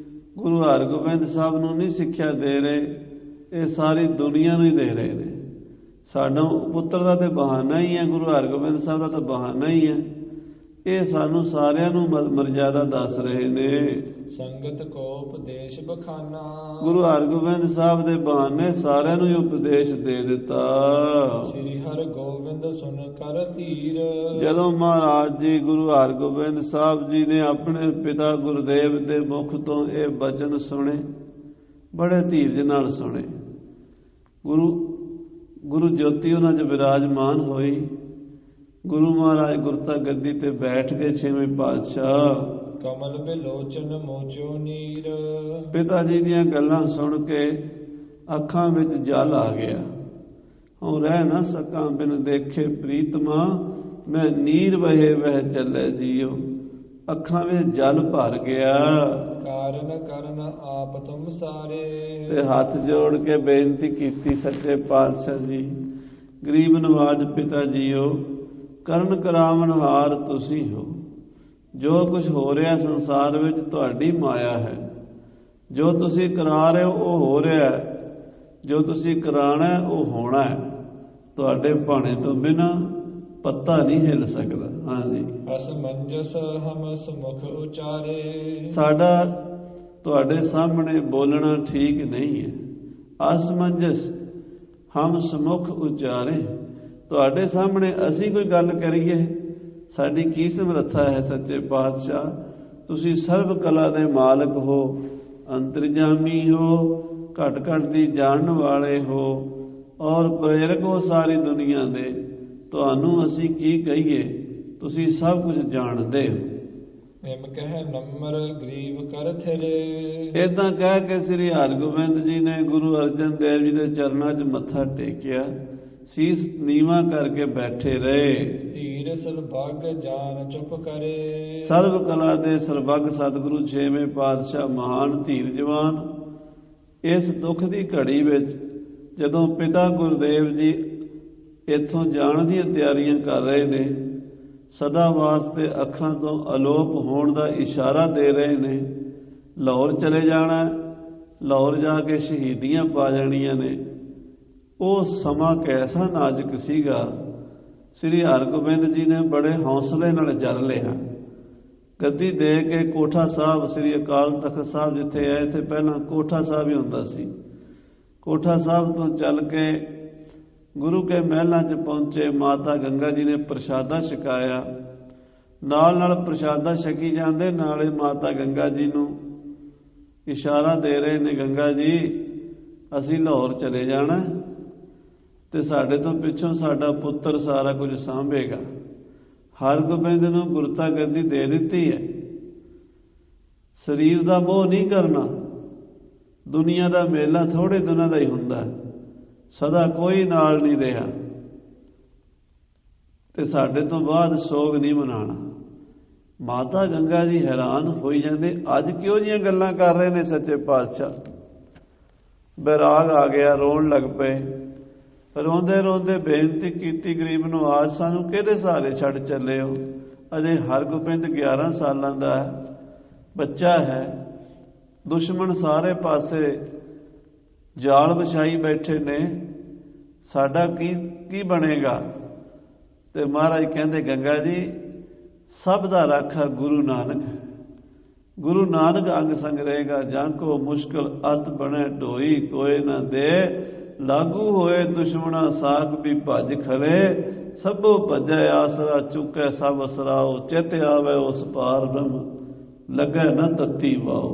ਗੁਰੂ ਹਰਗੋਬਿੰਦ ਸਾਹਿਬ ਨੂੰ ਨਹੀਂ ਸਿੱਖਿਆ ਦੇ ਰਹੇ, ਇਹ ਸਾਰੀ ਦੁਨੀਆ ਨੂੰ ਹੀ ਦੇ ਰਹੇ ਨੇ। ਸਾਡਾ ਪੁੱਤਰ ਦਾ ਤੇ ਬਹਾਨਾ ਹੀ ਹੈ, ਗੁਰੂ ਹਰਗੋਬਿੰਦ ਸਾਹਿਬ ਦਾ ਤਾਂ ਬਹਾਨਾ ਹੀ ਹੈ। ਇਹ ਸਾਨੂੰ ਸਾਰਿਆਂ ਨੂੰ ਮਰਜ਼ਾਦਾ ਦੱਸ ਰਹੇ ਨੇ। ਸੰਗਤ ਕੋ ਉਪਦੇਸ਼ ਬਖਾਨਾ, ਗੁਰੂ ਹਰਗੋਬਿੰਦ ਸਾਹਿਬ ਦੇ ਬਹਾਨੇ ਸਾਰਿਆਂ ਨੂੰ ਹੀ ਉਪਦੇਸ਼ ਦੇ ਦਿੱਤਾ। ਸ੍ਰੀ ਹਰਗੋਬਿੰਦ ਸੁਣ ਕਰ ਧੀਰ, ਜਦੋਂ ਮਹਾਰਾਜ ਜੀ ਗੁਰੂ ਹਰਗੋਬਿੰਦ ਸਾਹਿਬ ਜੀ ਨੇ ਆਪਣੇ ਪਿਤਾ ਗੁਰਦੇਵ ਦੇ ਮੁਖ ਤੋਂ ਇਹ ਬਚਨ ਸੁਣੇ, ਬੜੇ ਧੀਰਜ ਨਾਲ ਸੁਣੇ। ਗੁਰੂ ਜੋਤੀ ਉਹਨਾਂ 'ਚ ਵਿਰਾਜਮਾਨ ਹੋਈ। ਗੁਰੂ ਮਹਾਰਾਜ ਗੁਰਤਾ ਗੱਦੀ ਤੇ ਬੈਠ ਗਏ। 6ਵੇਂ ਪਾਤਸ਼ਾਹ ਕਮਲ ਬਿਲੋਚਨ ਮੋਚੋ ਨੀਰ, ਪਿਤਾ ਜੀ ਦੀਆਂ ਗੱਲਾਂ ਸੁਣ ਕੇ ਅੱਖਾਂ ਵਿੱਚ ਜਲ ਆ ਗਿਆ। ਹੁਣ ਰਹਿ ਨਾ ਸਕਾਂ ਬਿਨ ਦੇਖੇ ਪ੍ਰੀਤਮਾ, ਮੈਂ ਨੀਰ ਵਹੇ ਵਹਿ ਚੱਲੇ ਜੀਓ। ਅੱਖਾਂ ਵਿੱਚ ਜਲ ਭਰ ਗਿਆ। ਕਾਰਨ ਕਰਨ ਆਪ ਤੁਮ ਸਾਰੇ, ਤੇ ਹੱਥ ਜੋੜ ਕੇ ਬੇਨਤੀ ਕੀਤੀ, ਸੱਚੇ ਪਾਤਸ਼ਾਹ ਜੀ, ਗਰੀਬ ਨਵਾਜ ਪਿਤਾ ਜੀਓ, ਕਰਨ ਕਰਾਵਨ ਹਾਰ ਤੁਸੀਂ ਹੋ। ਜੋ ਕੁਝ ਹੋ ਰਿਹਾ ਸੰਸਾਰ ਵਿੱਚ ਤੁਹਾਡੀ ਮਾਇਆ ਹੈ। ਜੋ ਤੁਸੀਂ ਕਰਾ ਰਹੇ ਹੋ ਉਹ ਹੋ ਰਿਹਾ ਹੈ, ਜੋ ਤੁਸੀਂ ਕਰਾਣਾ ਉਹ ਹੋਣਾ ਹੈ। ਤੁਹਾਡੇ ਭਾਣੇ ਤੋਂ ਬਿਨਾਂ ਪੱਤਾ ਨਹੀਂ ਹਿੱਲ ਸਕਦਾ। ਹਾਂਜੀ, ਅਸਮੰਜਸ ਹਮ ਸਮੁਖ ਉਚਾਰੇ, ਸਾਡਾ ਤੁਹਾਡੇ ਸਾਹਮਣੇ ਬੋਲਣਾ ਠੀਕ ਨਹੀਂ ਹੈ। ਅਸਮੰਜਸ, ਹਮ ਸਮੁਖ ਉਚਾਰੇ। ਤੁਹਾਡੇ ਸਾਹਮਣੇ ਅਸੀਂ ਕੋਈ ਗੱਲ ਕਰੀਏ, ਸਾਡੀ ਕੀ ਸਮਰੱਥਾ ਹੈ ਸੱਚੇ ਪਾਤਸ਼ਾਹ। ਤੁਸੀਂ ਸਰਬ ਕਲਾ ਦੇ ਮਾਲਕ ਹੋ, ਅੰਤਰਜਾਮੀ ਹੋ, ਘਟ ਘਟ ਦੀ ਜਾਣਨ ਵਾਲੇ ਹੋ ਔਰ ਪ੍ਰੇਰਕ ਹੋ ਸਾਰੀ ਦੁਨੀਆ ਦੇ। ਤੁਹਾਨੂੰ ਅਸੀਂ ਕੀ ਕਹੀਏ, ਤੁਸੀਂ ਸਭ ਕੁਝ ਜਾਣਦੇ ਹੋ। ਨਿਮ ਕਹਿ ਨੰਮਰ ਗਰੀਬ ਕਰ ਥਿਰੇ। ਏਦਾਂ ਕਹਿ ਕੇ ਸ੍ਰੀ ਹਰਗੋਬਿੰਦ ਜੀ ਨੇ ਗੁਰੂ ਅਰਜਨ ਦੇਵ ਜੀ ਦੇ ਚਰਨਾਂ 'ਚ ਮੱਥਾ ਟੇਕਿਆ, ਸੀਸ ਨੀਵਾਂ ਕਰਕੇ ਬੈਠੇ ਰਹੇ। ਧੀਰ ਸਰਬੱਗ ਜਾਨ ਚੁੱਪ ਕਰੇ। ਸਰਬ ਕਲਾ ਦੇ ਸਰਬੱਗ ਸਤਿਗੁਰੂ ਛੇਵੇਂ ਪਾਤਸ਼ਾਹ ਮਹਾਨ ਧੀਰਜਵਾਨ ਇਸ ਦੁੱਖ ਦੀ ਘੜੀ ਵਿੱਚ ਜਦੋਂ ਪਿਤਾ ਗੁਰਦੇਵ ਜੀ ਇੱਥੋਂ ਜਾਣ ਦੀਆਂ ਤਿਆਰੀਆਂ ਕਰ ਰਹੇ ਨੇ, ਸਦਾ ਵਾਸਤੇ ਅੱਖਾਂ ਤੋਂ ਅਲੋਪ ਹੋਣ ਦਾ ਇਸ਼ਾਰਾ ਦੇ ਰਹੇ ਨੇ, ਲਾਹੌਰ ਚਲੇ ਜਾਣਾ, ਲਾਹੌਰ ਜਾ ਕੇ ਸ਼ਹੀਦੀਆਂ ਪਾ ਜਾਣੀਆਂ ਨੇ। ਉਹ ਸਮਾਂ ਕੈਸਾ ਨਾਜ਼ੁਕ ਸੀਗਾ। ਸ੍ਰੀ ਹਰਗੋਬਿੰਦ ਜੀ ਨੇ ਬੜੇ ਹੌਸਲੇ ਨਾਲ ਜਰ ਲਿਆ। ਗੱਦੀ ਦੇ ਕੇ ਕੋਠਾ ਸਾਹਿਬ, ਸ੍ਰੀ ਅਕਾਲ ਤਖਤ ਸਾਹਿਬ ਜਿੱਥੇ ਹੈ, ਇੱਥੇ ਪਹਿਲਾਂ ਕੋਠਾ ਸਾਹਿਬ ਹੀ ਹੁੰਦਾ ਸੀ। ਕੋਠਾ ਸਾਹਿਬ ਤੋਂ ਚੱਲ ਕੇ ਗੁਰੂ ਕੇ ਮਹਿਲਾਂ 'ਚ ਪਹੁੰਚੇ। ਮਾਤਾ ਗੰਗਾ ਜੀ ਨੇ ਪ੍ਰਸ਼ਾਦਾ ਛਕਾਇਆ। ਨਾਲ ਨਾਲ ਪ੍ਰਸ਼ਾਦਾ ਛਕੀ ਜਾਂਦੇ, ਨਾਲੇ ਮਾਤਾ ਗੰਗਾ ਜੀ ਨੂੰ ਇਸ਼ਾਰਾ ਦੇ ਰਹੇ ਨੇ, ਗੰਗਾ ਜੀ ਅਸੀਂ ਲਾਹੌਰ ਚਲੇ ਜਾਣਾ ਤੇ ਸਾਡੇ ਤੋਂ ਪਿੱਛੋਂ ਸਾਡਾ ਪੁੱਤਰ ਸਾਰਾ ਕੁਝ ਸਾਂਭੇਗਾ। ਹਰਗੋਬਿੰਦ ਨੂੰ ਗੁਰਤਾ ਗੱਦੀ ਦੇ ਦਿੱਤੀ ਹੈ। ਸਰੀਰ ਦਾ ਮੋਹ ਨਹੀਂ ਕਰਨਾ। ਦੁਨੀਆ ਦਾ ਮੇਲਾ ਥੋੜੇ ਦਿਨਾਂ ਦਾ ਹੀ ਹੁੰਦਾ, ਸਦਾ ਕੋਈ ਨਾਲ ਨਹੀਂ ਰਿਹਾ, ਤੇ ਸਾਡੇ ਤੋਂ ਬਾਅਦ ਸੋਗ ਨਹੀਂ ਮਨਾਉਣਾ। ਮਾਤਾ ਗੰਗਾ ਜੀ ਹੈਰਾਨ ਹੋਈ ਜਾਂਦੇ, ਅੱਜ ਕਿਉਂ ਜੀਆਂ ਗੱਲਾਂ ਕਰ ਰਹੇ ਨੇ ਸੱਚੇ ਪਾਤਸ਼ਾਹ। ਬੈਰਾਗ ਆ ਗਿਆ, ਰੋਣ ਲੱਗ ਪਏ। ਰੋਂਦੇ ਰੋਂਦੇ ਬੇਨਤੀ ਕੀਤੀ ਗਰੀਬ ਨੂੰ, ਆਜ ਸਾਨੂੰ ਕਿਹਦੇ ਸਹਾਰੇ ਛੱਡ ਚੱਲੇ ਹੋ। ਅਜੇ ਹਰਗੋਬਿੰਦ 11 ਸਾਲਾਂ ਦਾ ਬੱਚਾ ਹੈ। ਦੁਸ਼ਮਣ ਸਾਰੇ ਪਾਸੇ ਜਾਲ ਵਿਛਾਈ ਬੈਠੇ ਨੇ, ਸਾਡਾ ਕੀ ਬਣੇਗਾ। ਤੇ ਮਹਾਰਾਜ ਕਹਿੰਦੇ, ਗੰਗਾ ਜੀ ਸਭ ਦਾ ਰਾਖਾ ਗੁਰੂ ਨਾਨਕ ਹੈ। ਗੁਰੂ ਨਾਨਕ ਅੰਗ ਸੰਗ ਰਹੇਗਾ। ਜਾਂ ਕੋ ਮੁਸ਼ਕਿਲ ਅਤ ਬਣੇ ਢੋਈ, ਕੋਏ ਨਾ ਦੇ ਲਾਗੂ ਹੋਏ ਦੁਸ਼ਮਣਾ ਸਾਖ ਵੀ ਭੱਜ ਖੜੇ। ਸਭੋ ਭੱਜੈ ਆਸਰਾ ਚੁੱਕੈ ਸਭ ਅਸਰਾਓ। ਚਿਤ ਆਵੇ ਉਸ ਪਾਰ ਬ੍ਰਹਮ ਲੱਗੈ ਨਾ ਤੱਤੀ ਵਾਓ।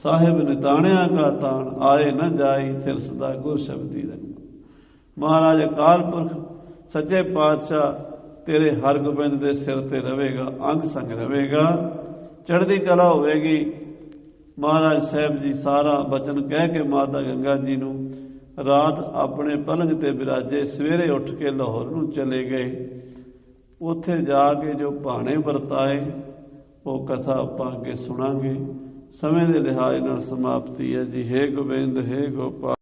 ਸਾਹਿਬ ਨਿਤਾਣਿਆ ਕਾ ਤਾਣ ਆਏ ਨਾ ਜਾਈ, ਫਿਰ ਸਦਾ ਗੁਰ ਸ਼ਬਦੀ ਰੰਗ। ਮਹਾਰਾਜ ਅਕਾਲ ਪੁਰਖ ਸੱਚੇ ਪਾਤਸ਼ਾਹ ਤੇਰੇ ਹਰਗੋਬਿੰਦ ਦੇ ਸਿਰ ਤੇ ਰਵੇਗਾ, ਅੰਗ ਸੰਗ ਰਵੇਗਾ, ਚੜ੍ਹਦੀ ਕਲਾ ਹੋਵੇਗੀ। ਮਹਾਰਾਜ ਸਾਹਿਬ ਜੀ ਸਾਰਾ ਬਚਨ ਕਹਿ ਕੇ ਮਾਤਾ ਗੰਗਾ ਜੀ ਨੂੰ ਰਾਤ ਆਪਣੇ ਪਲੰਗ ਤੇ ਬਿਰਾਜੇ। ਸਵੇਰੇ ਉੱਠ ਕੇ ਲਾਹੌਰ ਨੂੰ ਚਲੇ ਗਏ। ਉੱਥੇ ਜਾ ਕੇ ਜੋ ਭਾਣੇ ਵਰਤਾਏ ਉਹ ਕਥਾ ਆਪਾਂ ਅੱਗੇ ਸੁਣਾਂਗੇ। ਸਮੇਂ ਦੇ ਲਿਹਾਜ਼ ਨਾਲ ਸਮਾਪਤੀ ਹੈ ਜੀ। ਹੇ ਗੋਬਿੰਦ, ਹੇ ਗੋਪਾਲ।